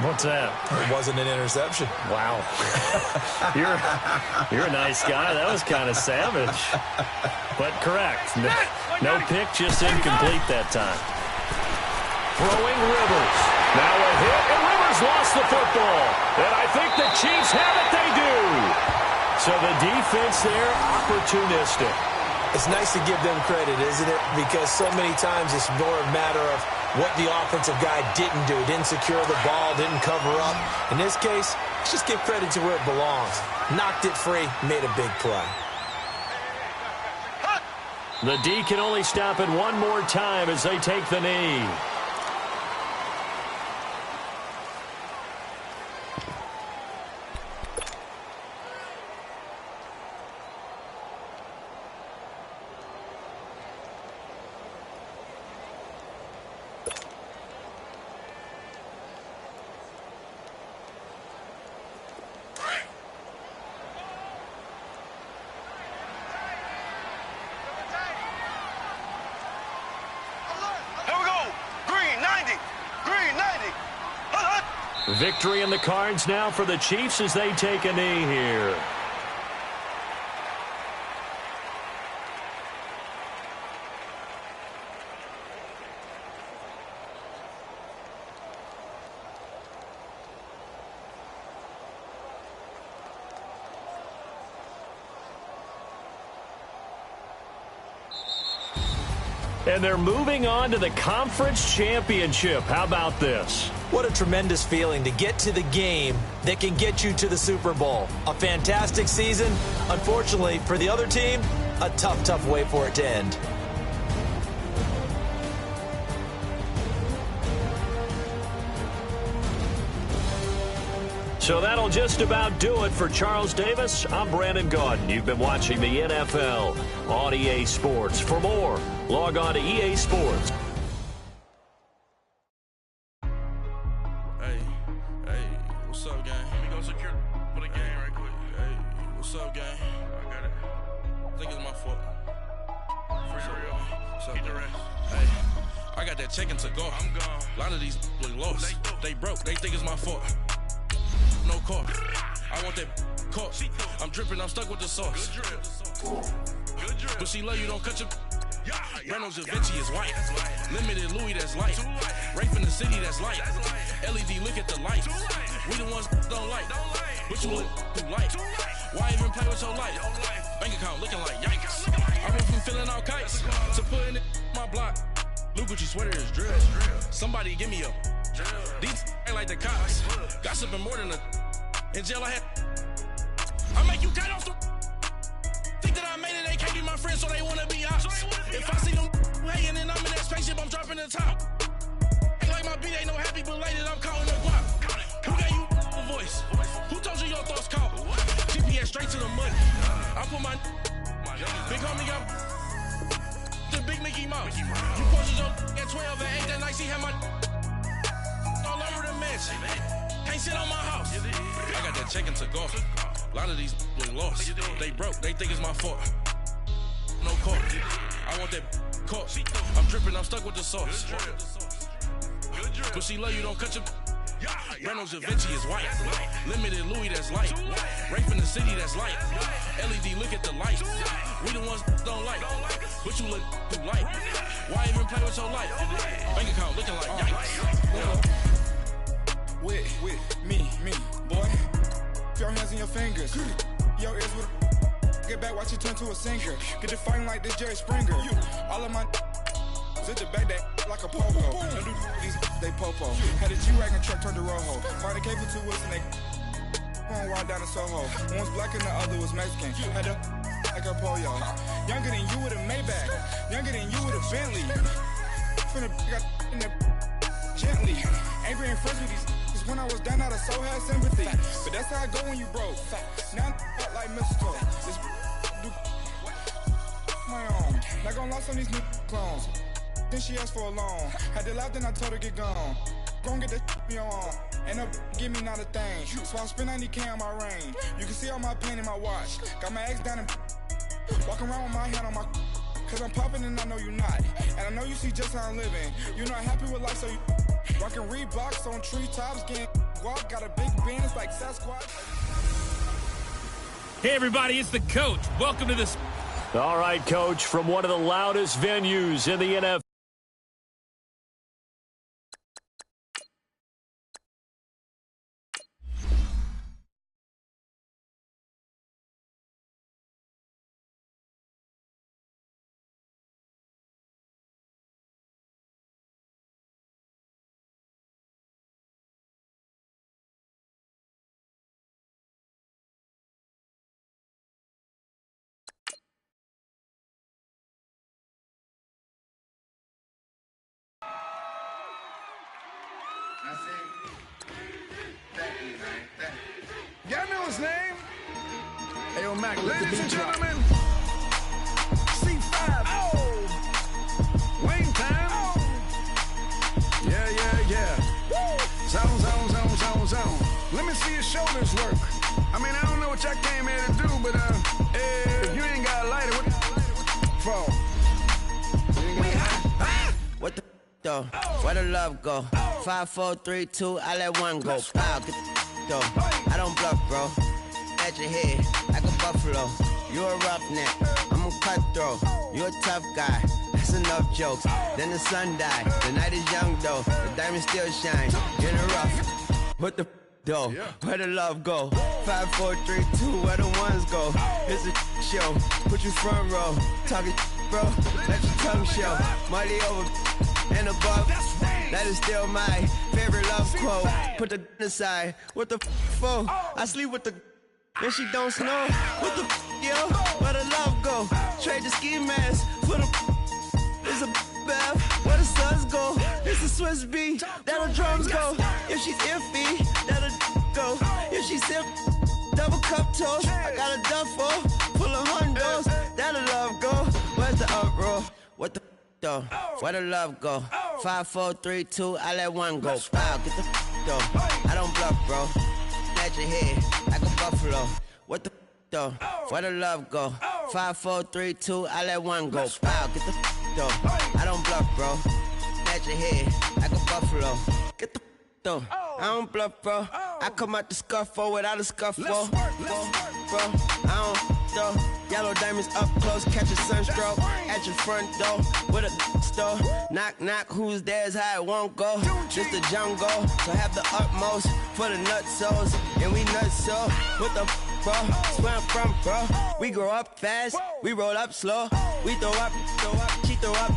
Speaker 3: What's that?
Speaker 4: It wasn't an interception.
Speaker 3: Wow. You're a nice guy. That was kind of savage. But correct. No pick, just incomplete that time. Throwing Rivers. Now a hit, and Rivers lost the football. And I think the Chiefs have it. They do. So the defense there, opportunistic.
Speaker 4: It's nice to give them credit, isn't it? Because so many times it's more a matter of what the offensive guy didn't do. Didn't secure the ball, didn't cover up. In this case, let's just give credit to where it belongs. Knocked it free, made a big play.
Speaker 3: The D can only stop it one more time as they take the knee. Victory in the cards now for the Chiefs as they take a knee here. And they're moving on to the conference championship. How about this?
Speaker 4: What a tremendous feeling to get to the game that can get you to the Super Bowl. A fantastic season. Unfortunately, for the other team, a tough, tough way for it to end.
Speaker 3: So that'll just about do it for Charles Davis. I'm Brandon Gaudin. You've been watching the NFL on EA Sports. For more, log on to EA Sports.
Speaker 2: Hey, what's up, gang? Let me go secure for the game right quick. Hey, what's up, gang? I got it. I think it's my fault. For real. What's up, the rest. Hey, I got that check-in to go. I'm gone. A lot of these look lost. They broke. They think it's my fault. No car. I want that car. I'm dripping, I'm stuck with the sauce. Good drip. But she love you, don't cut your. Reynolds Da Vinci is white. Limited Louis, that's light. Rape in the city, that's light. LED, look at the lights. We the ones don't like. But you look too light. Why even play with your life? Bank account looking like yikes. I went from filling out kites to putting it in my block. Blue Gucci sweater is drill. Somebody give me a. These ain't like the cops. Gossiping more than a. In jail I had. I make you cut off the. Think that I made it, they can't be my friends, so they wanna be ops. If I see them hanging and I'm in that spaceship, I'm dropping the top. Ain't like my beat ain't no happy belated, I'm counting the guap. Who gave you a voice? Who told you your thoughts count? GPS straight to the money. I put my big homie got the big Mickey Mouse. You posted your at 12 and 8 that night, she had my all over the mansion. Can't sit on my house. I got that check-in to go. A lot of these look lost. They broke. They think it's my fault. No car. I want that car. I'm dripping. I'm stuck with the sauce. But she love you. Don't cut your. Reynolds Da Vinci is white. Limited Louis, that's light. Rape in the city, that's light. LED, look at the lights. We the ones don't like. But you look too light. Why even play with your life? Bank account looking like yikes.
Speaker 6: With me, boy. Your hands in your fingers. Your ears with get back, watch you turn to a singer. Get to fighting like this Jerry Springer. All of my sit the back that like a pogo. Don't do these they popo. Had a G-Wagon truck turned to Rojo. Find a cable 2 wheels and they going wild down in Soho. One was black and the other was Mexican. Had a like a polio. Younger than you with a Maybach. Younger than you with a Bentley. Finna got in the gently. Angry and friends with these. When I was down, I so had sympathy. But that's how I go when you broke. Now I'm like mistletoe. This do my own. Not gonna lost on these new clones. Then she asked for a loan. Had to laugh, then I told her get gone. Gon' get that me on. Ain't no give me not a thing. So I spend 90K on my range. You can see all my pain in my watch. Got my ex down and walking around with my hand on my. Cause I'm popping and I know you not. And I know you see just how I'm living. You're not happy with life, so you rockin' Reeboks on treetops, getting guap, got a big Benz like Sasquatch.
Speaker 7: Hey everybody, it's the coach. Welcome to this.
Speaker 3: All right, Coach, from one of the loudest venues in the NFL.
Speaker 6: Y'all know his name?
Speaker 4: Hey, yo, Mac,
Speaker 6: Ladies and gentlemen, C5. Oh. Wayne time. Oh. Yeah. Zone. Let me see your shoulders work. I mean, I don't know what y'all came here to do, but if you ain't got a lighter, what for?
Speaker 8: What the though? Where the love go? 5, 4, 3, 2, I let one go. Wow, get though. I don't bluff, bro. At your head like a buffalo. You a roughneck, I'm a cutthroat. You a tough guy. That's enough jokes. Then the sun died. The night is young though. The diamond still shine. In the rough. What the though? Where the love go? 5, 4, 3, 2, where the ones go? It's a show. Put you front row. Talking bro. Let your tongue show. Money over and above. That is still my favorite love quote. Put the aside. What the for? I sleep with the and she don't snow. What the yo? Where the love go? Trade the ski mask for the it's a bath. Where the suns go? It's a Swiss B. That'll drums go. If she's iffy, that'll go. If she's sip double cup toast, I got a duffel full of hundos. That'll love go. Where's the uproar? What the though? Where the love go? 5, 4, 3, 2, I let one go. Wow, get the though. I don't bluff, bro. At your head like a buffalo. What the though? Where the love go? 5, 4, 3, 2, I let one go. Wow, get the though. I don't bluff, bro. At your head like a buffalo. Get the though. I don't bluff, bro. I come out the scuffle without a scuffle. Bro, I don't though. Yellow diamonds up close, catch a sunstroke at your front door with a store. Knock, knock, who's there's how it won't go. Just the jungle, so have the utmost for the nutsos. And we nuts so what the bro? Where I'm from, bro. We grow up fast, we roll up slow. We throw up, she throw up.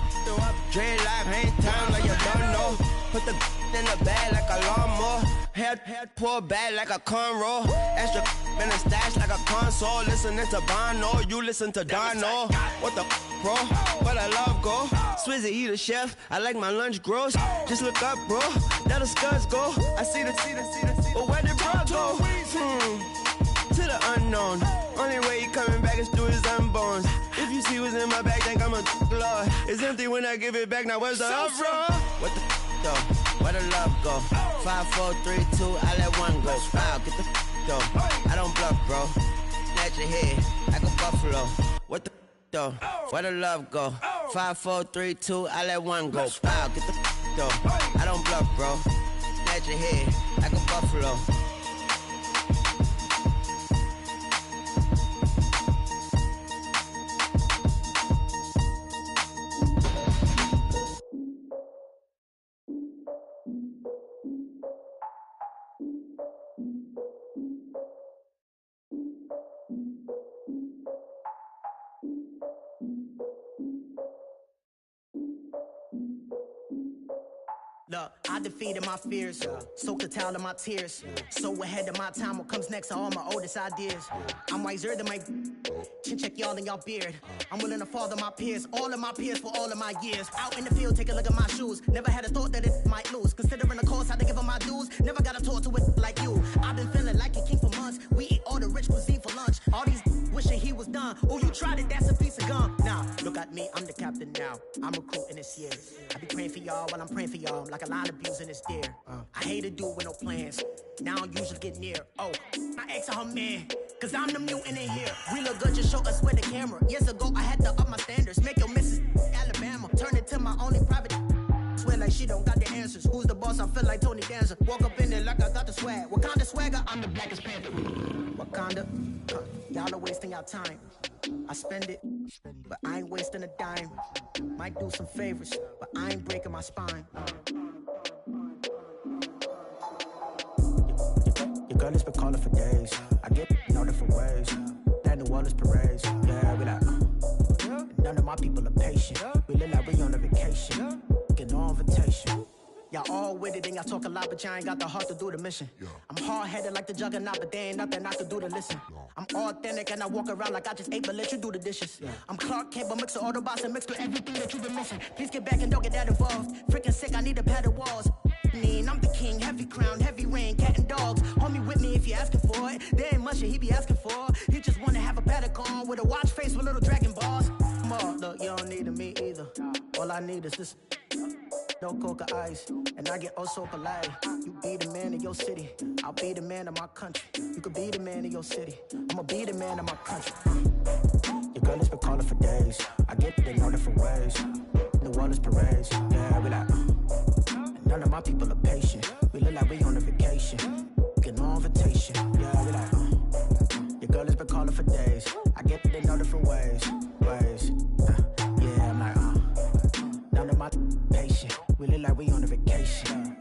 Speaker 8: Dreadlock, hang time like you don't know. Put the in the bag like a lawnmower. Head pull back like a cornrow. Extra in the stash like a console. Listening to Bono, you listen to Dono. What the bro? Where the love go? Swizzy, he the chef. I like my lunch gross. Just look up, bro. There the scuds go. I see the. But where did bro go? To the unknown. Only way he coming back is through his unborns. If you see what's in my bag, think I'm a lord. It's empty when I give it back. Now where's the uproar? What the though? Where the love go? 5, 4, 3, 2, I let one go. Wow, get the though. I don't bluff, bro. At your head like a buffalo. What the though? Where the love go? 5, 4, 3, 2, I let one go. Wow, get the though. I don't bluff, bro. At your head like a buffalo.
Speaker 9: Look, I defeated my fears, soaked a towel in my tears. So ahead of my time, what comes next are all my oldest ideas. I'm wiser than my chin check y'all in y'all beard. I'm willing to father my peers, all of my peers for all of my years. Out in the field, take a look at my shoes. Never had a thought that it might lose. Considering the cost, I had to give them my dues. Never got a talk to it like you. I've been feeling like a king for months. We eat all the rich cuisine for lunch. All these wishing he was done. Oh, you tried it, that's a piece of gum. Nah, look at me, I'm the captain now. I'm recruiting this year. I be praying for y'all while I'm praying for y'all. Like a line of abusing this deer. I hate to do it with no plans. Now I usually get near. Oh, I asked her man. cause I'm the mutant in here. We look good, just show us where the camera. Years ago, I had to up my standards. Make your missus Alabama. Turn it to my only private. Swear like she don't got the answers. Who's the boss? I feel like Tony Danza. Walk up in there like I got the swag. Wakanda swagger, I'm the blackest panther. Wakanda, y'all are wasting your time. I spend it, but I ain't wasting a dime. Might do some favors, but I ain't breaking my spine. Your girl has been calling for days. I get in all different ways. That New Orleans parades. Yeah, we like, none of my people are patient. We look like we on a vacation. Get no invitation. Y'all all with it and y'all talk a lot, but y'all ain't got the heart to do the mission. I'm hard-headed like the juggernaut, but there ain't nothing I can do to listen. I'm authentic and I walk around like I just ate, but let you do the dishes. I'm Clark Kent, but mix the Autobots and mix with everything that you've been missing. Please get back and don't get that involved. Freaking sick, I need a padded walls. I'm the king, heavy crown, heavy rain, cat and dogs. Homie with me if you're asking for it. There ain't much that he be asking for. He just wanna have a paddock on with a watch face with little dragon balls. Look, you don't need me either. All I need is this. No coca ice, and I get oh so polite. You be the man of your city, I'll be the man of my country. You could be the man of your city, I'ma be the man of my country. Your girl has been calling for days. I get it in all different ways. New Orleans parades, yeah, we like. None of my people are patient. We look like we on a vacation. Get no invitation, yeah, we like. Your girl has been calling for days. I get it in all different ways. Yeah, I'm like, none of my patient. We look like we on a vacation.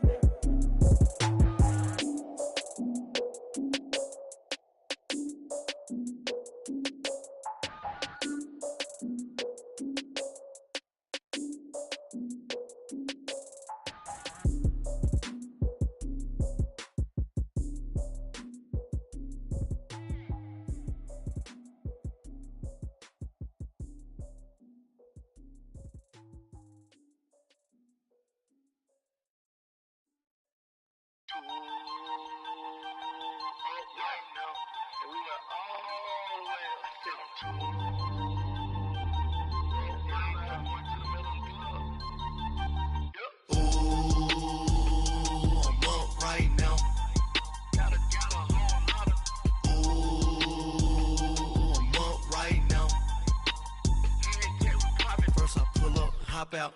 Speaker 10: Out,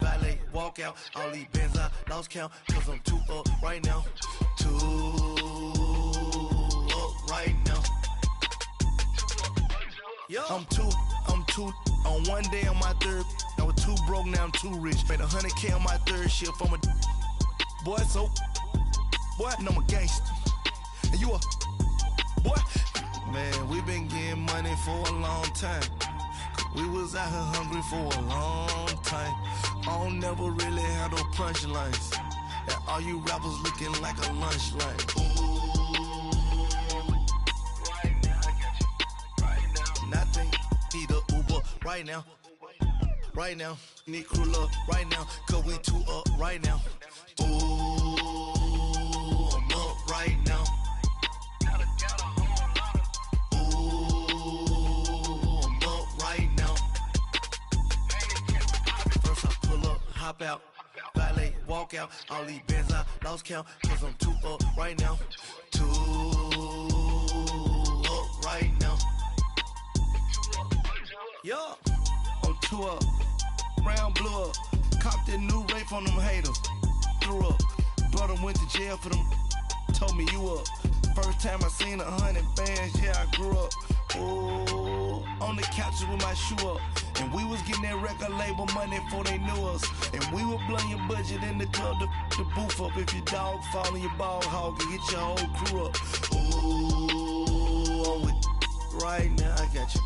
Speaker 10: valet, walk out, all these bands I lost count, cause I'm too up right now, too up right now. I'm too on one day on my third, I was too broke, now I'm too rich, made 100K on my third shift, I'm a boy, so, boy, and I'm a gangster, and you a, boy, man, we been getting money for a long time. We was out here hungry for a long time. I don't never really have no punchlines. And all you rappers looking like a lunch line. Ooh, right now, I got you. Right now. Nothing, need a Uber right now. Right now, need crew up right now. Cause we too up right now. Ooh, I'm up right now. Hop out, valet, walk out, all these bands I lost count, cause I'm too up right now, too up right now. Yeah, I'm too up, round blew up, copped that new rape on them haters, threw up, brother went to jail for them, told me you up, first time I seen 100 bands, yeah I grew up, ooh, on the couches with my shoe up. And we was getting that record label money before they knew us. And we were blowing your budget in the club to booth up. If your dog fall in your ball hog and get your whole crew up. Ooh, I'm with right now, I got you.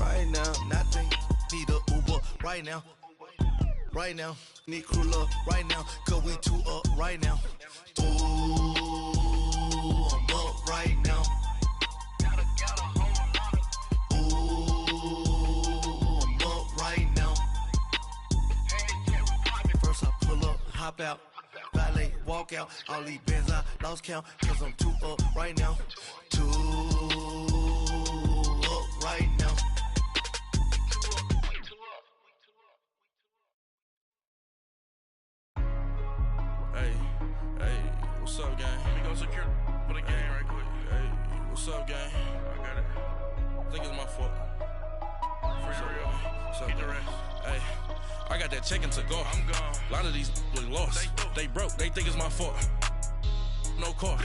Speaker 10: Right now, nothing, need a Uber right now. Right now, need crew up right now. Cause we too up right now. Ooh, I'm up right now. Hop out, valet, walk out, all these bands I lost count, cause I'm too up right now, too up right now.
Speaker 11: Hey, what's up, gang? Let me go secure for the game right quick. Hey.
Speaker 10: What's up, gang? I got it. I think it's my fault. For real. What's up, gang? Hey, I got that chicken to go. I'm gone. A lot of these look lost. They broke. They think it's my fault. No car.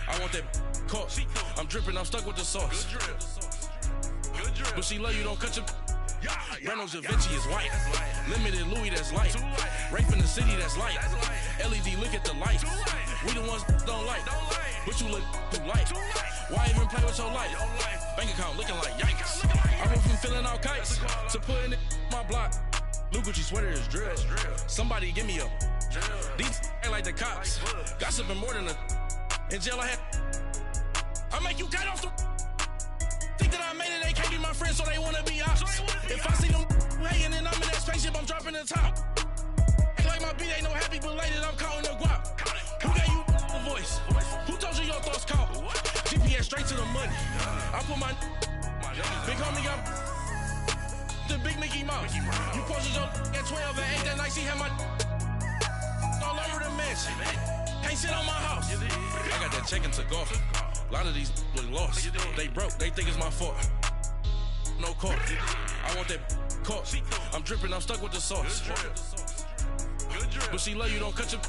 Speaker 10: I want that caught. I'm dripping. I'm stuck with the sauce. Good drip. But she love you. Don't cut your. Reynolds Da Vinci is white. Limited Louis, that's light. Rape in the city, that's light. LED, look at the lights. We the ones don't like. But you look too light. Why even play with your life? Bank account looking like yikes. I went from filling out kites to putting it in my block. Blue Gucci sweater is drill. Somebody give me a. These ain't like the cops. Gossiping more than a. In jail I had. I make you cut off the. Think that I made it, they can't be my friends, so they wanna be ops. If I see them hating and I'm in that spaceship, I'm dropping the top. Ain't like my beat ain't no happy belated, I'm counting the guap. Who gave you the voice? Who told you your thoughts count? GPS straight to the money. I put my big homie up the big Mickey Mouse. You posted your at 12 and 8 that night, she had my all over the mansion. Can't sit on my house. I got that chicken to go. A lot of these look lost. They broke. They think it's my fault. No car. I want that caught. I'm dripping. I'm stuck with the sauce. But she love you. Don't cut your.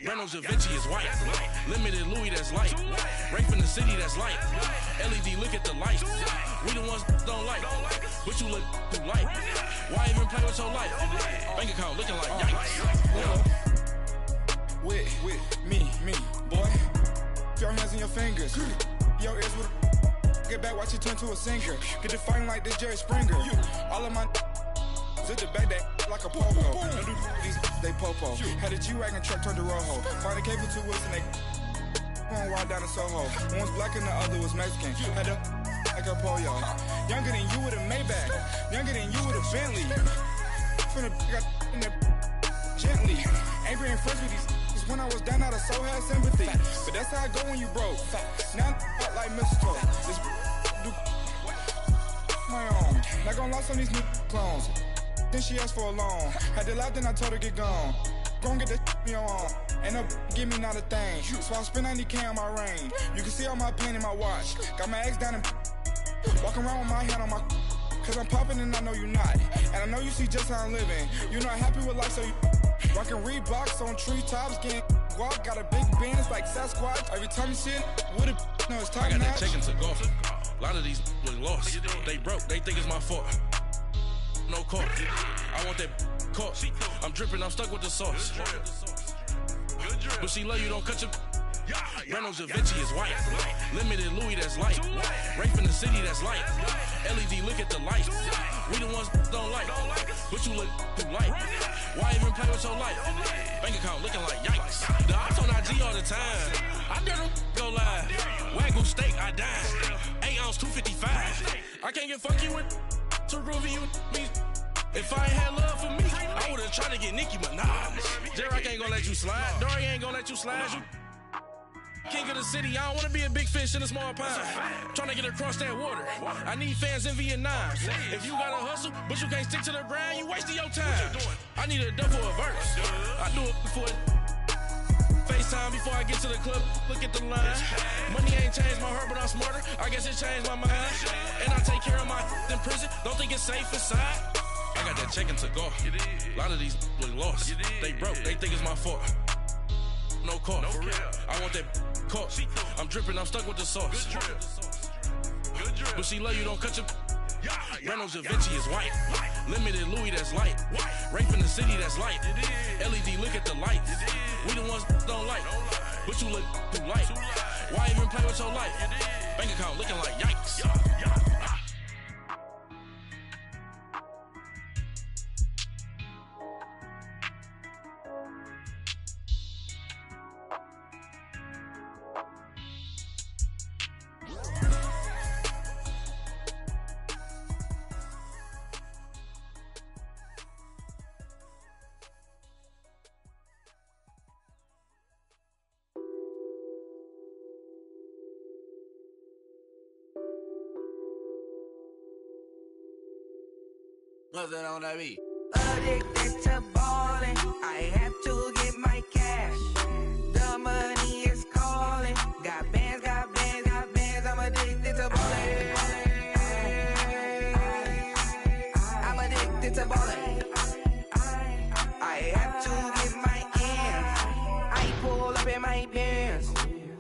Speaker 10: Reynolds Da Vinci is white. Limited Louis, that's light. Rape in the city, that's light. LED, look at the lights. We the ones don't like. But you look too light. Why even play with your life? Bank account looking like yikes.
Speaker 6: With me, boy. Your hands and your fingers. Your ears with a get back, watch you turn to a singer. Get to fighting like this Jerry Springer. All of my zip the back that like a pogo. Don't do these they popo. Had a G-Wagon truck turned to Rojo. Find a cable 2 wheels and they going wild down in Soho. One was black and the other was Mexican. Had a like a pollo. Younger than you with a Maybach. Younger than you with a Bentley. From the got in that gently. Angry and friends with these. When I was down, I so had sympathy. But that's how I go when you broke. Now I'm like mistletoe. This do my own. Not gonna lie on these new clones. Then she asked for a loan. Had to laugh, then I told her get gone. Gon' get that me on. Ain't no give me not a thing. So I spend 90K on my ring. You can see all my pain in my watch. Got my ex down and walking around with my hand on my. Cause I'm popping and I know you not. And I know you see just how I'm living. You're not happy with life, so you. Rockin' Reeboks on treetops, getting guap, got a big band, it's like Sasquatch. Every time you see it, with it, no, it's top notch.
Speaker 10: I got that chicken to go. A lot of these look lost. They broke, they think it's my fault. No car. I want that caught. I'm dripping, I'm stuck with the sauce. But she love you, don't cut your. Reynolds Da Vinci is white. Limited Louis, that's light. Rape in the city, that's light. LED, look at the lights. We the ones don't like. But you look too light. Why even play with your life? Bank account looking like yikes. The ops on IG all the time. I dare them go live. Wagyu steak, I dine. 8 ounce, 255. I can't get funky with too groovy you me. If I ain't had love for me, I would've tried to get Nicki Minaj. Derek ain't gonna let you slide. Dory ain't gonna let you slide. You king of the city, I don't wanna be a big fish in a small pond. Trying to get across that water. I need fans in Vietnam. If you gotta hustle, but you can't stick to the grind, you wasting your time. I need a double a verse. I do it before FaceTime before I get to the club. Look at the line. Money ain't changed my heart, but I'm smarter. I guess it changed my mind. And I take care of my in prison. Don't think it's safe inside. I got that chicken to go. A lot of these look lost. They broke. They think it's my fault. No car. I want that caught. I'm dripping, I'm stuck with the sauce. But she love you, don't cut your. Reynolds Da Vinci is white. Limited Louis, that's light. Rape in the city, that's light. LED, look at the lights. We the ones don't like. But you look too light. Why even play with your life? Bank account looking like yikes.
Speaker 8: What's that on that beat?
Speaker 11: Addicted to ballin', I have to get my cash. The money is calling. Got bands, in my pants.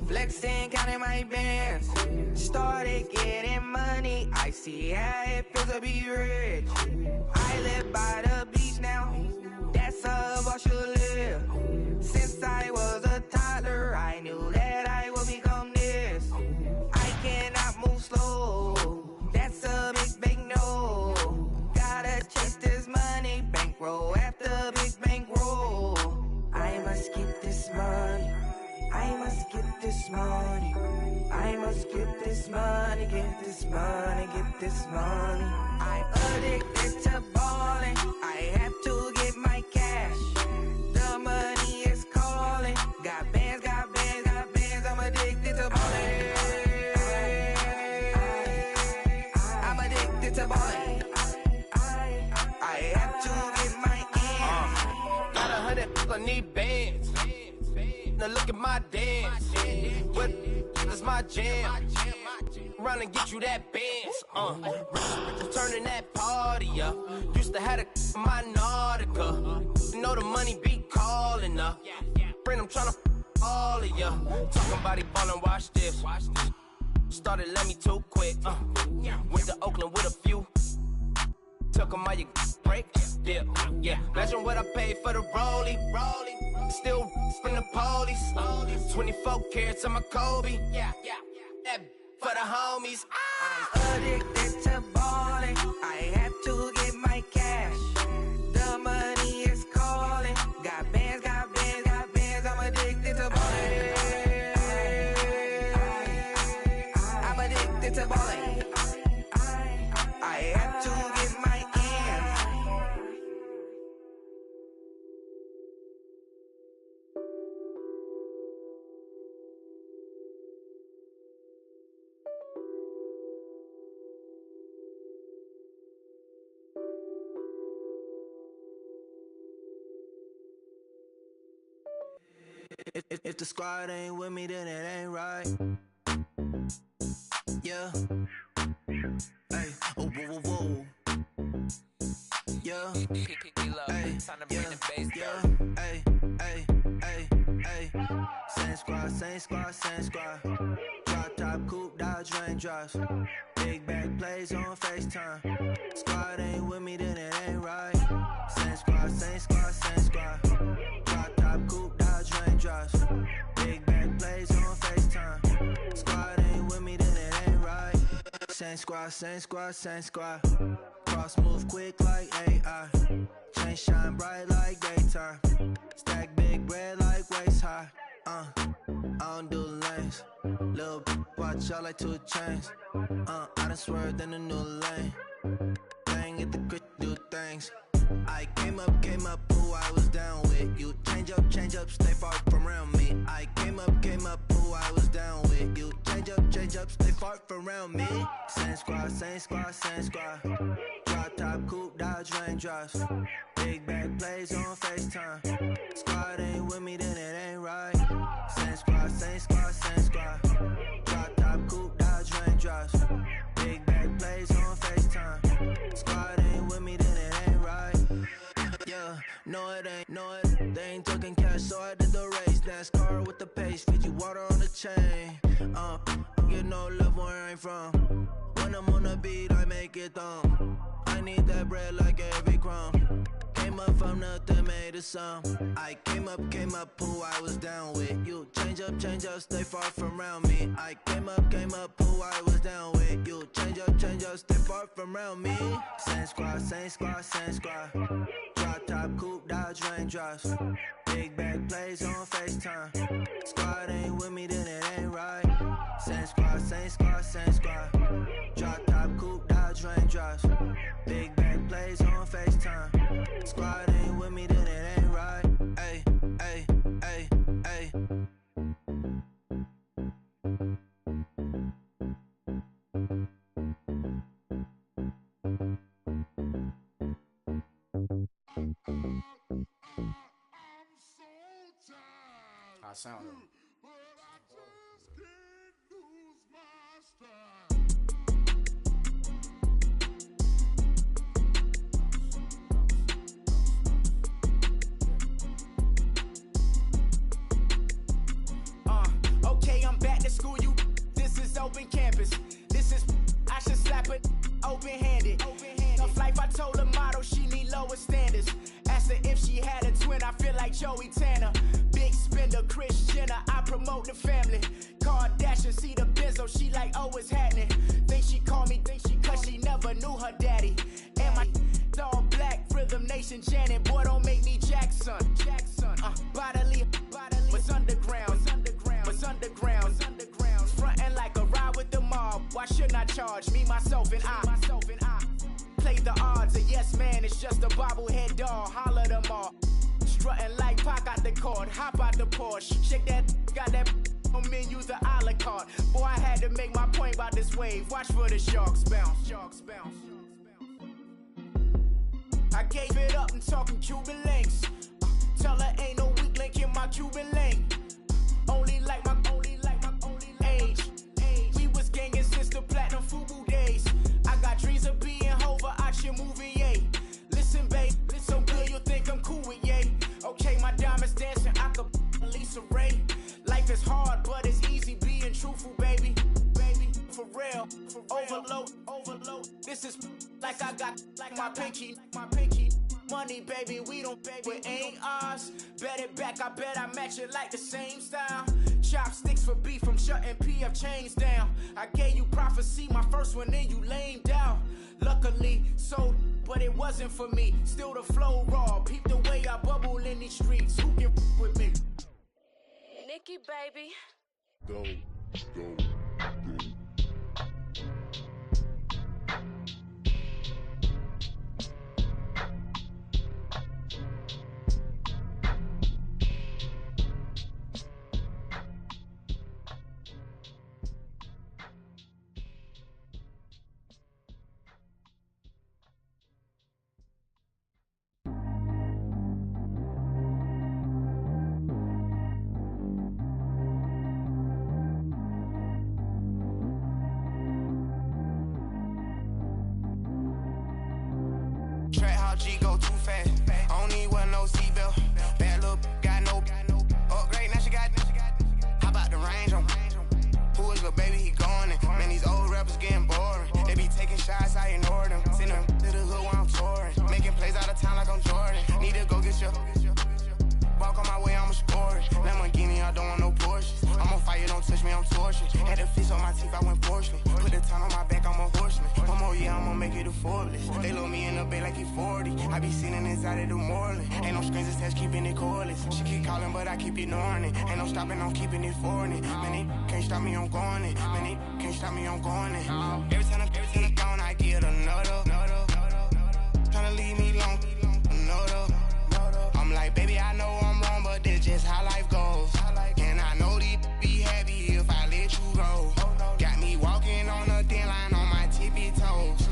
Speaker 11: Flexing, counting my bands. Started getting money. I see how it feels to be rich. I live by the beach now. That's how I should live. Since I was a toddler, I knew that I would become this. I cannot move slow. That's a big no. Gotta chase this money. Bankroll after big bankroll. I must get this money. I must get this money. I must get this money. Get this money. Get this money. I addicted to balling. I have to get my cash. The money is calling. Got bands, got bands, got bands. I'm addicted to balling. I'm addicted to balling. I have to get my ends.
Speaker 12: Got 100, I need bands. Now look at my dance. What is my jam? Run and get you that bands. Turning that party up. Used to have a my Nautica. You know the money be calling up. Friend, I'm tryna all of ya. Talking about it ballin', watch this. Started let me too quick. Went to Oakland with a few. Took 'em all you break. Yeah. Imagine what I paid for the rollie. Still from the police. 24 carats on my Kobe. Yeah. That for the homies.
Speaker 11: I'm addicted to balling. I have to get my cash. The money is calling. Got bands, got bands, got bands. I'm addicted to balling. I'm addicted to balling. I have to get my ends.
Speaker 13: If the squad ain't with me, then it ain't right. Yeah. Hey, oh, whoa, whoa, whoa. Yeah. Hey, yeah. Hey, hey, hey, hey. Same squad, same squad, same squad. Drop top, coupe, Dodge raindrops. Big back plays on FaceTime. Squad ain't with me, then it ain't right. Same squad, same squad, same squad. Drop top, coupe, Dodge raindrops. Big back plays on FaceTime. Squad ain't with me, then it ain't right. Same squad, same squad, same squad. Cross move quick like AI. Chain shine bright like daytime. Stack big bread like waist high. I don't do lanes. Lil' watch out like 2 chains. I done swerved in a new lane. Bang at the grit, do things. I came up, who I was down with. You change up, stay far from around me. I came up, who I was down with. You change up, stay far from around me. Same squad, same squad, same squad. Drop top, coupe, Dodge raindrops. Big back plays on FaceTime. Squad ain't with me, then it ain't right. Same squad, same squad, same squad. Drop top, coupe, Dodge raindrops. Big back plays on FaceTime. Squad ain't with me, then it ain't right. Yeah, no it ain't, they ain't talking cash, so I did the race. NASCAR with the pace, feed you water on the chain. Get no love where I'm from. When I'm on the beat, I make it thumb. I need that bread like every crumb. Came up from nothing, made a sum. I came up, who I was down with. You change up, stay far from around me. I came up, who I was down with. You change up, stay far from around me. Same squad, same squad, same squad. Drop top, coupe, Dodge raindrops. Big back plays on FaceTime. Squad ain't with me, then it ain't right. Same squad, same squad, same squad. Drop top, coupe, Dodge raindrops. Big back plays on FaceTime. Squad ain't with me, then it ain't right. Ay, ay, ay, ay.
Speaker 14: I sound it.
Speaker 15: open campus. This is, I should slap it open-handed. Tough life, I told her motto, she need lower standards. Asked her if she had a twin, I feel like Joey Tanner. Big spender, Kris Jenner, I promote the family. Kardashian, see the Benzo, she like, oh, it's happening. Think she called me, cause she never knew her daddy. And my all black, Rhythm Nation, Janet, boy, don't make me Jackson. Bodily, was underground. Frontin' like a ride with the mob. Why shouldn't I charge me, myself, and I? Play the odds, a yes man, it's just a bobblehead doll. Holler them all. Strutting like Pac out the court, hop out the Porsche. Shake that, got that on menu, the a la carte. Boy, I had to make my point about this wave. Watch for the sharks bounce. I gave it up and talking Cuban links. Tell her ain't no weak link in my Cuban link. Only like my age. We was gangin' since the platinum FUBU days. I got dreams of being Hova out your movie, yay. Listen, babe, so good you'll think I'm cool with yay. Okay, my diamonds dancing, I could Lisa Ray. Life is hard, but it's easy being truthful, baby. For real, overload. This is like I got like my pinky. Money, baby, we don't pay, it ain't ours. Bet it back, I bet I match it like the same style. Chopsticks for beef from shutting PF chains down. I gave you prophecy, my first one, then you lamed out. Luckily, sold, but it wasn't for me. Still the flow raw, peep the way I bubble in these streets. Who can with me?
Speaker 16: Nikki, baby.
Speaker 17: Go.
Speaker 11: G go too fast. I don't need one no seatbelt. Bad little got no upgrade. Now she got. How about the range on? Who is the baby? He going in. Man, these old rappers getting boring. They be taking shots, I ignore them. Send them to the hood while I'm touring. Making plays out of town like I'm Jordan. Need to go get your. Walk on my way, I'ma score it. Lamborghini, I don't want no Porsches. I'm on fire, don't touch me, I'm tortured. Had the fish on my teeth, I went porcelain. Put the time on my back, I'm a horseman. One more year, I'ma make it a Forbes. They load me in the bay like he 40. I be sitting inside of the Moreland. Ain't no strings attached, keeping it cordless. She keep calling, but I keep ignoring it. Ain't no stopping, I'm keeping it for it. Man, they can't stop me, I'm going it. Man, they can't stop me, I'm going it. Every time I'm gone, I get another. Tryna leave me long, another. I'm like, baby, I know I'm wrong, but that's just how life goes. And I know these be happy if I let you go. Got me walking on a thin line on my tippy toes.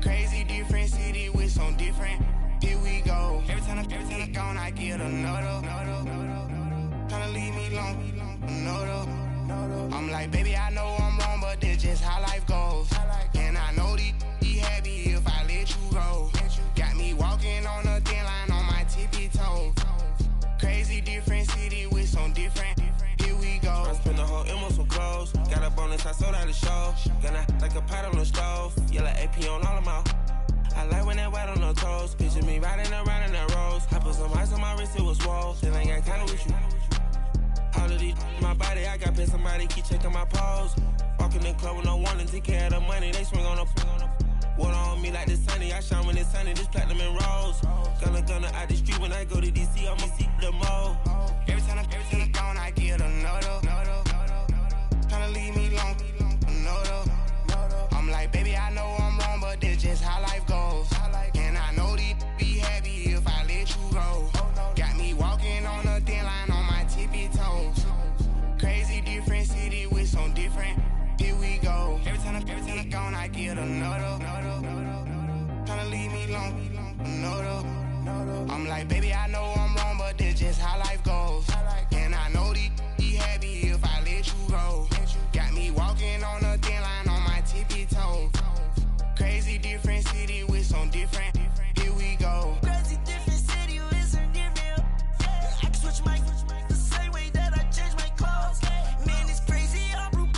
Speaker 11: Crazy different city with some different. Here we go. Every time I'm gone, I get another. Tryna leave me long, another. I'm like, baby, I know I'm wrong, but that's just how life goes. And I know these be happy if I let you go. Got me walking on a thin line on my tippy toes. Crazy different city with some different. Here we go. I spend the whole M on some clothes. Got a bonus, I sold out the show. Gonna like a pot on the stove. Yellow AP on all of my. I like when that white on the toes. Picture me riding around in that rose. I put some ice on my wrist, it was swole. Still ain't got time with you. All of these my body, I got paid somebody keep checking my pose. Walking in the club with no warning, take care of the money. They swing on the. Water on me like the sunny, I shine when it's sunny, this platinum and rose. Gonna out the street when I go to DC, I'ma see the mall. Every time I'm gone, I get another. Tryna leave me long, another. I'm like, baby, I know I'm wrong, but that's just how life goes. And I know these be happy if I let you go. Got me walking on a thin line on my tippy toes. Crazy different city with some different. Here we go. Every time I'm gone, I get another. Tryna leave me long, another. I'm like, baby, I know I'm wrong, but that's just how life goes. And I know these be happy if I let you go. Got me walking on a thin line on my tippy toes. Crazy different city with some different. Here we go.
Speaker 18: Crazy different city with some different. I can switch my the same way that I change my clothes. Man, it's crazy. I'm in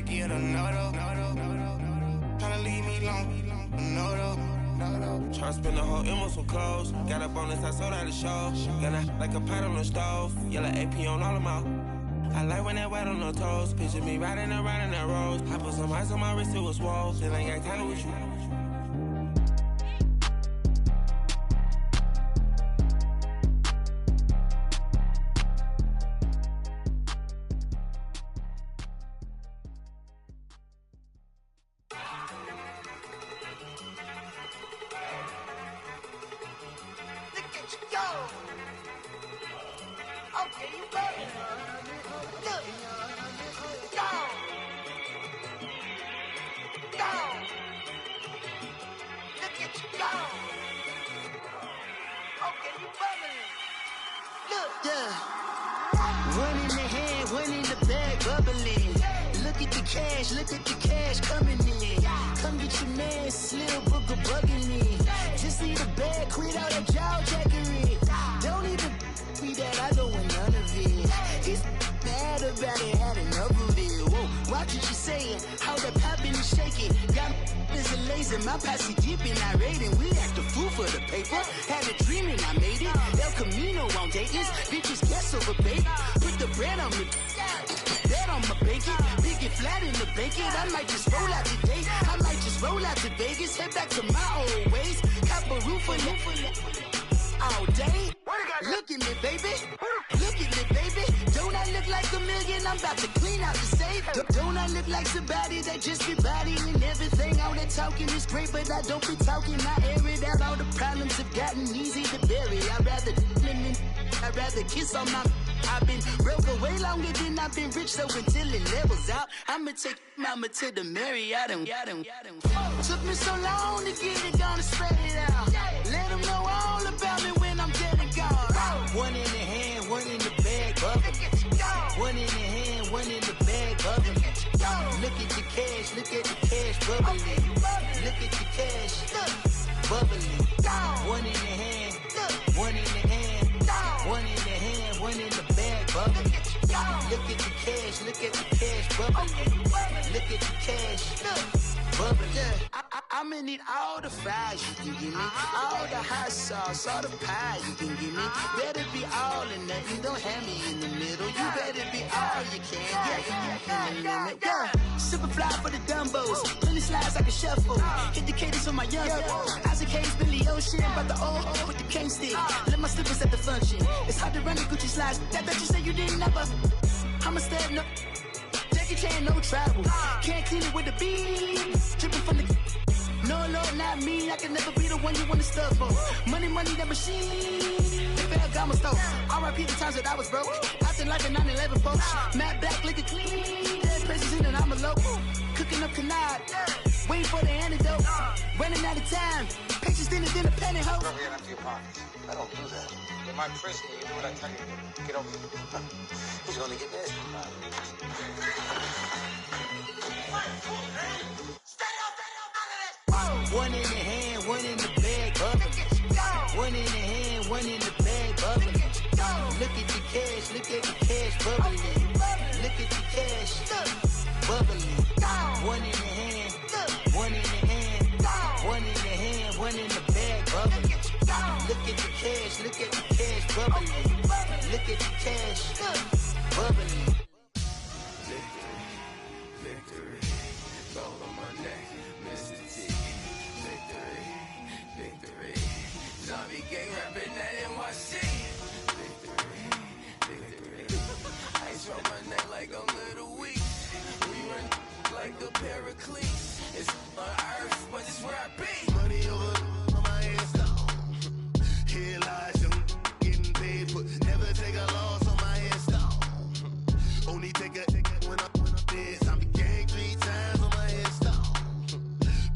Speaker 6: like it or no, tryna leave me alone, no. Tryna spend the whole M on some clothes. Got up on this, I sold out the show. Got out like a pot on the stove. Yellow AP on all of my. I like when that wet on the toes. Picture me riding around in that rose. I put some ice on my wrist, it was swole. Still ain't got time with you.
Speaker 15: My posse deep and irate, and we act a fool for the paper. Had a dream and I made it. El Camino on Dayton's. Bitches guess over bait. Put the bread on me. That on my bacon. Big and flat in the bacon. I might just roll out today. I might just roll out to Vegas. Head back to my old ways. Cop a roof for all day. Look at me, baby. Look at me, baby. Don't I look like a million? I'm about to clean out the safe. Don't I look like somebody that just be bodying everything? All that talking is great, but I don't be talking. I air it out. All the problems have gotten easy to bury. I'd rather kiss on my. I've been broke way longer than I've been rich, so until it levels out, I'ma take mama to the Marriott and took me so long to get it, gonna spread it out. Let them know all about me when I'm dead and gone. One in the hand, one in the bag, bubble. One in the hand, one in the bag, bubble. Look at the cash, look at the cash, bubbling. Look at the cash, bubbling. One in the hand, one in the hand, one in the hand, one in the bag, bubbling. Look at the cash, look at the cash, bubbling. Look at the cash, bubbling. I'm gonna need all the fries you can give me, all the hot sauce, all the pie you can give me. Better be all or nothing, don't have me in the middle. You better be all you can, yeah. Super fly for the Dumbos, plenty slides like a shuffle. Hit the cadence on my young Isaac Hayes, Billy Ocean, but the old with the cane stick. Let my slippers at the function. It's hard to run the Gucci slides. That you say you didn't never. I'm a step no. Jackie Chan, no travel. Can't clean it with the beat. Dripping from the. No, Lord, not me. I can never be the one you want to stuff for. Money, that machine. They fell got my stove. R.I.P. the times that I was broke. Acting like a 9/11 folks. Matte black, liquor clean. Dead presses in and I'm a local. Cooking up canard. Waiting for the antidote. Running out of time. Patience in a penny hoe.
Speaker 17: Go ahead empty your pockets. I don't do that. In my prison, you do what I tell you to. Get over here. He's gonna get nasty.
Speaker 15: One in the hand, one in the bag, bubbling. One in the hand, one in the bag, bubbling. Look at the cash, look at the cash, bubbling. Look at the cash, bubbling. One in the hand, one in the hand, one in the hand, one in the bag, bubbling. Look at the cash, look at the cash, bubbling. Look at the cash, bubbling.
Speaker 2: Victory, gold on my neck, Mr. T. Victory, zombie gang rapping that NYC. Victory, ice on my neck like I'm Little Weak. We run like the Paracletes. It's on earth, but it's where I be.
Speaker 10: Money over on my headstone. Here lies young, getting paid, but never take a loss on my headstone. Only take a when I'm dead. Zombie gang 3 times on my headstone.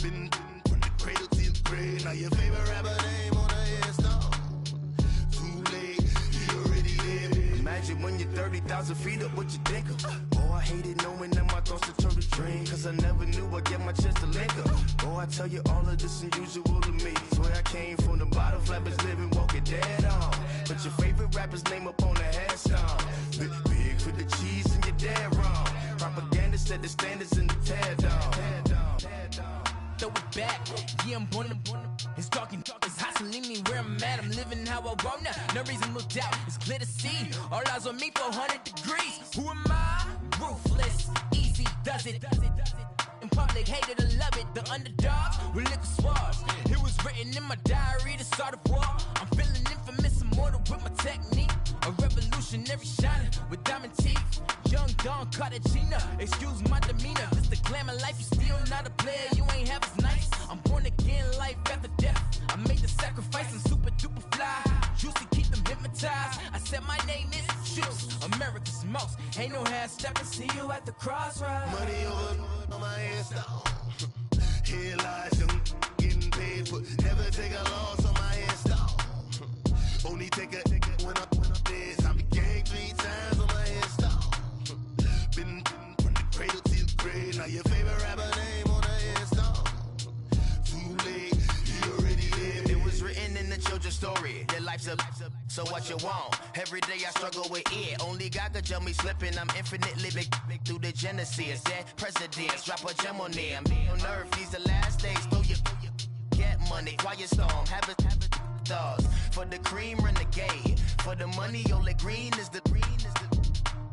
Speaker 10: Been from the cradle to the grave. Now your favorite rapper name on a headstone. Too late, he already dead. Imagine when you're 30,000 feet up, what you think of? Oh, I hated knowing that my thoughts would turn to dream. Cause I never knew I'd get my chance to link up. Oh, I tell you all of this unusual to me. Swear I came from the bottom, flappers living, walking dead on. But your favorite rapper's name up on the headstone. Big for the cheese and you're dead wrong. Propaganda set the standards in the tear down.
Speaker 15: Throw it back, yeah, I'm born to. It's dark, it's hot, so leave me where I'm at. I'm living how I want now, no reason to doubt. It's clear to see, all eyes on me, 400 degrees. Who am I? Ruthless, easy, does it. In public, hated and love it. The underdogs with liquor swabs. It was written in my diary to start a war. I'm feeling infamous, immortal with my technique. A revolutionary shining with diamond teeth. Young Don Cartagena, excuse my demeanor. This the glamour life, you still not a player, you ain't half as nice. I'm born again, life after death. I made the sacrifice, I'm super duper fly. Used to keep them hypnotized. I said my name is Juice, America's most. Ain't no half stepping, see you at the crossroads.
Speaker 10: Money over on my headstone. Here lies young, getting paid for. Never take a loss on my headstone. Only take a when I'm dead. I'm gang 3 times on my headstone. Been from the cradle to the grave. Now your favorite rapper name on the headstone. Too late, you already lived.
Speaker 12: It was written in the children's story. Their life's a so what you want? Every day I struggle with it. Only God could jump me slipping. I'm infinitely big through the genesis. That presidents drop a gem on them. On earth, these the last days. Throw your get money. Quiet storm. Have it dogs. For the cream, renegade. For the money, only green is the.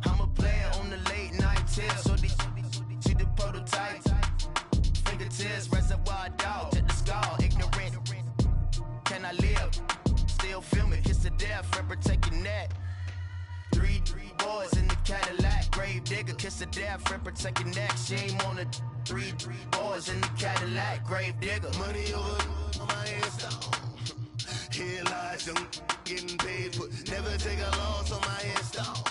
Speaker 12: I'm a player on the late night tips. So these see the prototype. Fingertips, reservoir dog. To the skull, ignorant. Can I live? Still feel me, kiss to death, friend, protect your neck. Three boys in the Cadillac, grave digger, kiss to death, friend, protect your neck. Shame on the three boys in the Cadillac, grave digger.
Speaker 10: Money over on my headstone. Here lies young, getting paid for. Never take a loss on my headstone.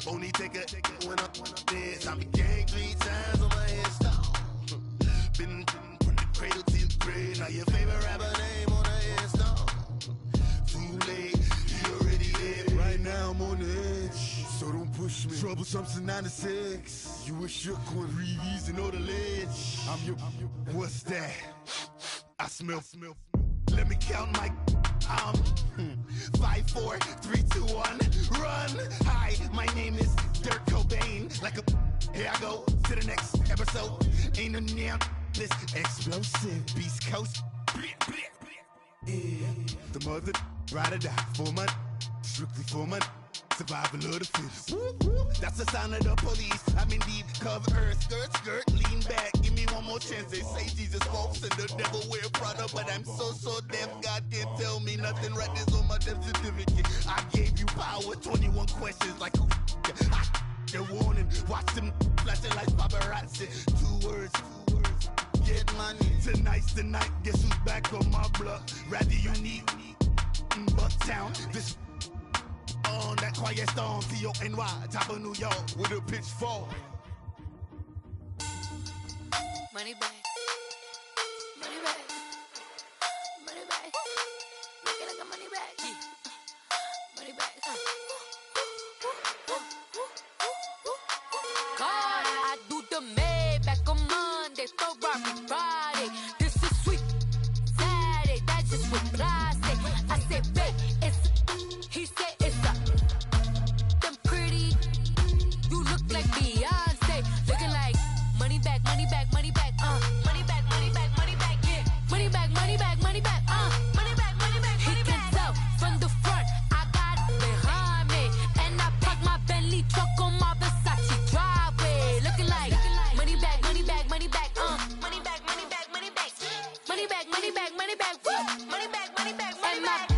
Speaker 10: Only take a when I'm dead. I'm gang 3 times on my headstone. Been from the cradle to the grave. Now your favorite rapper name on the headstone. Too late, you already lived. Right now I'm on the edge, so don't push me. Troublesome since 96. You a shook one, Reeves and all the ledge. I'm your. What's that? I smell. Let me count my. 5, 4, 3, 2, 1, run. Hi, my name is Dirk Cobain. Like a. Here I go to the next episode. Ain't no damn this explosive Beast Coast. Yeah. The mother ride or die for my. Strictly for my. Survival of the fittest. That's the sound of the police. I'm indeed cover earth, skirt, lean back. Give me one more chance. They say Jesus walks and the devil wear Prada, but I'm so deaf. God can't tell me nothing. Right this on my death certificate. I gave you power. 21 questions like who? They're warning. Watch them flashing like paparazzi. 2 words. Get money. Tonight's the night. Guess who's back on my block? Rather unique. Bucktown. This. On that quiet storm, T-O-N-Y, top of New York, with a pitchfork.
Speaker 1: Money back. Money back. Money back. Make it like a money back. Money back. God, I do the Maybach on Monday, Ferrari Friday. This is sweet Saturday, that's just what I say. I say, babe, it's. He said it's a. Them pretty. You look like Beyonce. Looking like money back, money back, money back, money back, money back, money back, yeah. Money back, money back, money back, money back, money back, money back. He can tell from the front, I got it behind me. And I park my Bentley truck on my Versace driveway. Looking like money back, money back, money back, money back, money back, money back. Money back, money back, money back, money back, money back, money back.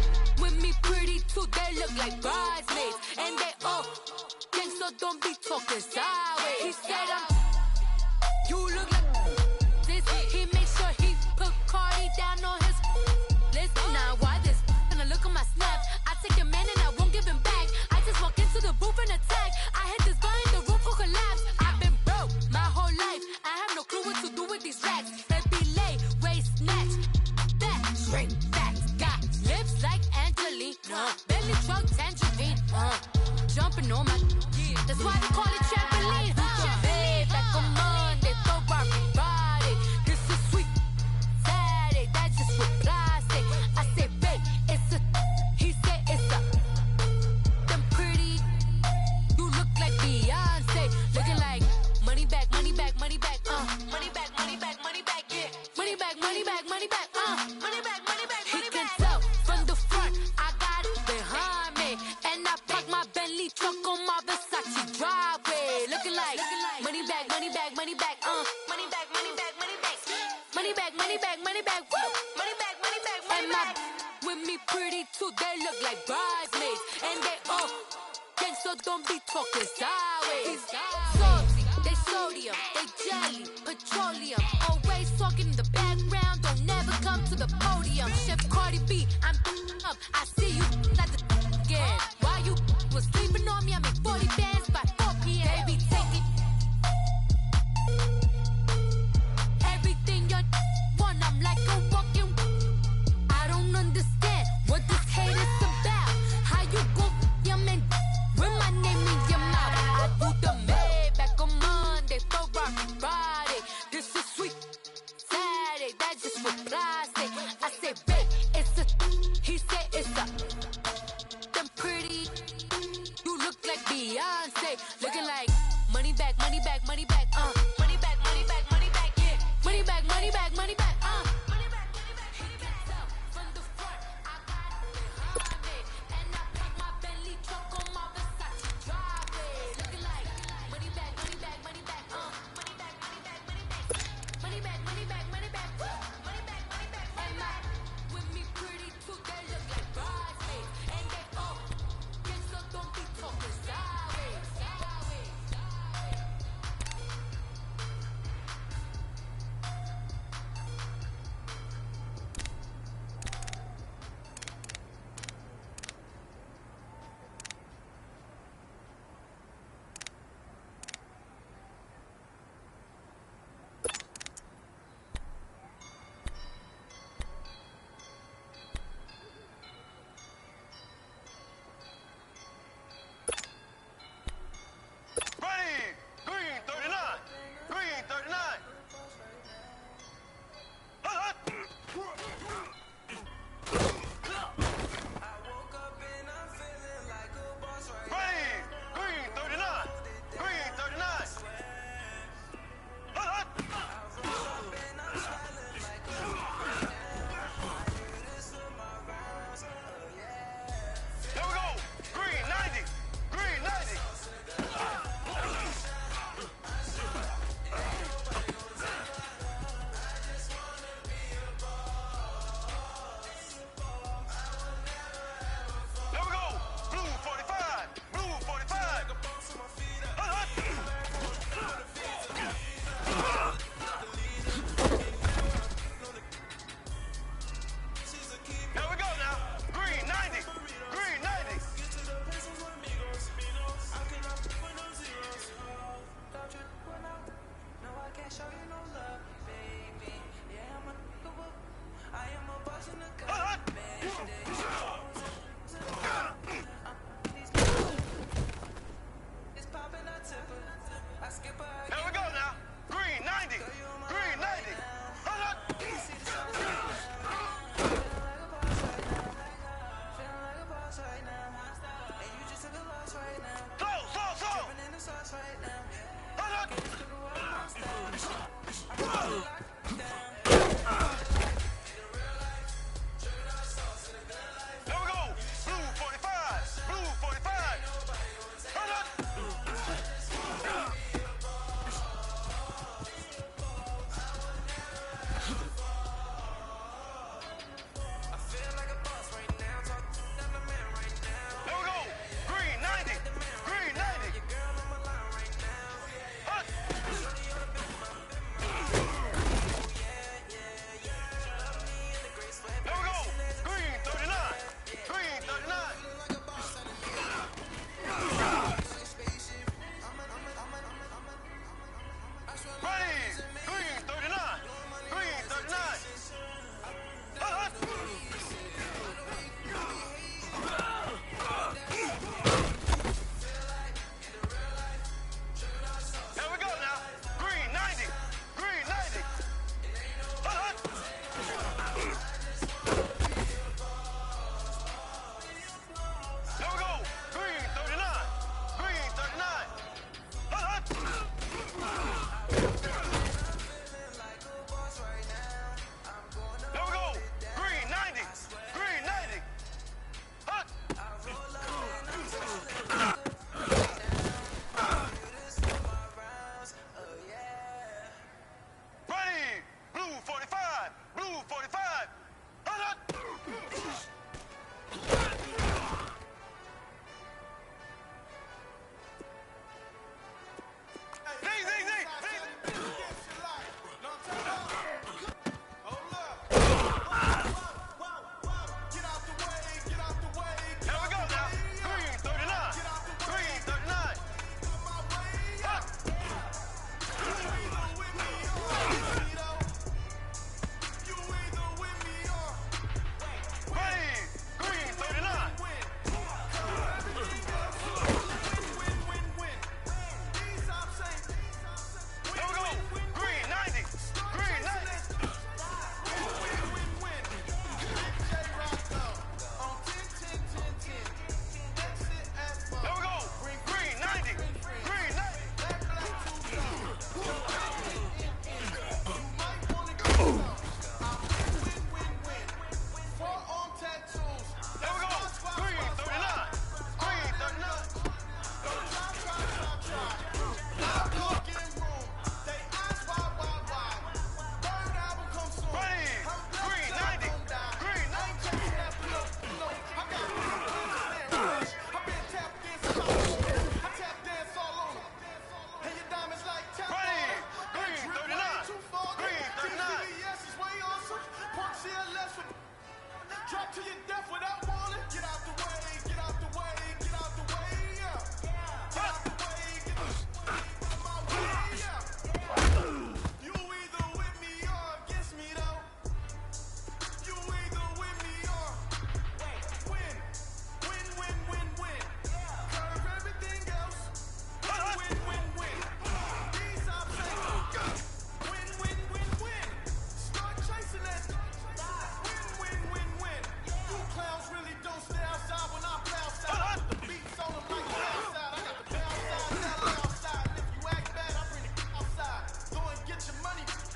Speaker 1: With me pretty too, they look like bridesmaids. And they all gang, so don't be talking sideways. He said you look like this. He make sure he put Cardi down on his list. Now why this? Gonna look at my snap. I take your man and I won't give him back. I just walk into the booth and attack. I hit this guy in the roof will collapse. I've been broke my whole life. I have no clue what to do with these racks. Heavy lay, waist snatch, back, straight back. Got lips like Angelina, belly truck tangerine. Jumping on my, that's why they call it trampoline. Money back, money back, money back. Money back, money back, money back. Woo! Money back, money back, money back. With me pretty too, they look like bridesmaids. And they all gangsta, don't be talking sideways. Salty, they sodium, they jelly, petroleum. Always talking in the background, don't never come to the podium. Chef Cardi B, I'm up. I see you at the again. While you was sleeping on me, I make 40 bands by 4 p.m. Baby, take it. Everything you want, I'm like a walking. I don't understand what this hate is about. How you go your man with my name in your mouth? I do the Maybach on Monday, Ferrari Friday. This is sweet Saturday, that's just what I say. I say, babe, it's a. He said it's a. Them pretty. You look like Beyonce, looking like money back, money back, money back. Money back, money back, money back. Yeah, money back, money back, money back. Money back, money back. He can tell from the front, I got it behind me, and I park my Bentley truck on my Versace driveway, looking like money back, money back, money back. Money back, money back, money back. Money back, money back, money back. Woo! Money back, money back, money back. With me pretty too, they look like bridesmaids, and they all gangsta, don't be talking sideways.
Speaker 19: Ready! Green 39! Green 39! Ready! Green 39! Green 39! Here we go! Green 90! Green 90! Here we go! Blue 45! Blue 45! Here we go now! Green 90! Green 90! Here we go now! Green 90! Green 90!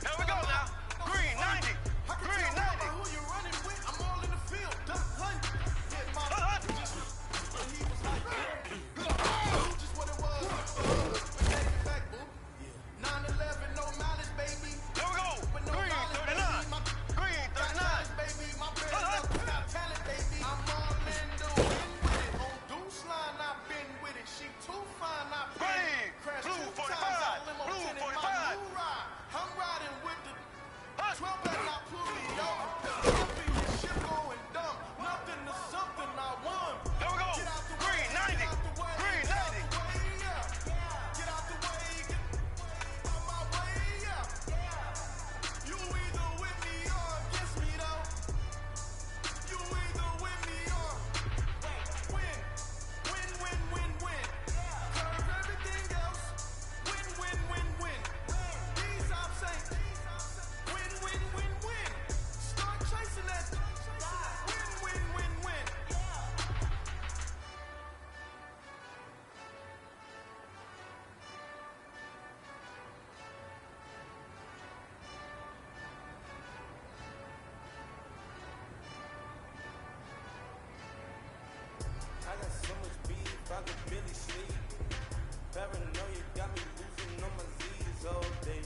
Speaker 19: Here we go now. Green 90. Green 90.
Speaker 15: Who you running with? I'm all in the field. Duck hunt. Hit my just when he was like, just what it was. Take it back, boo. 9/11, no malice, baby.
Speaker 19: Here we go.
Speaker 15: No
Speaker 19: Green
Speaker 15: malice,
Speaker 19: 39.
Speaker 15: baby.
Speaker 19: Green 39.
Speaker 15: Baby, my parents got talent, baby. I'm Orlando, in with it. On Deuce line, I've been with it. She too fine, I've been
Speaker 19: Green.
Speaker 15: crashed
Speaker 19: Blue
Speaker 15: 2
Speaker 19: 45.
Speaker 15: times. All in my
Speaker 19: Blue
Speaker 15: 10 in
Speaker 19: 45.
Speaker 15: my new ride. I'm riding with the 12 better not pull me over. Jumping your ship going dumb. Nothing to something I won.
Speaker 19: Here we go.
Speaker 15: Get out the way.
Speaker 19: Green 90.
Speaker 15: Get out the way.
Speaker 19: Green
Speaker 15: Get out
Speaker 19: 90.
Speaker 15: the way, yeah. Get out the way. Get on my way, yeah. You either with me or against me, though. You either with me or win. Win, win, win, win. Curve everything else. Win, win, win, win. These I'm saying. Win, win, win, win. Start chasing that. Win, win, win, win.
Speaker 20: I got so much beef, I could barely sleep. Paranoia got me losing on my Z's all day.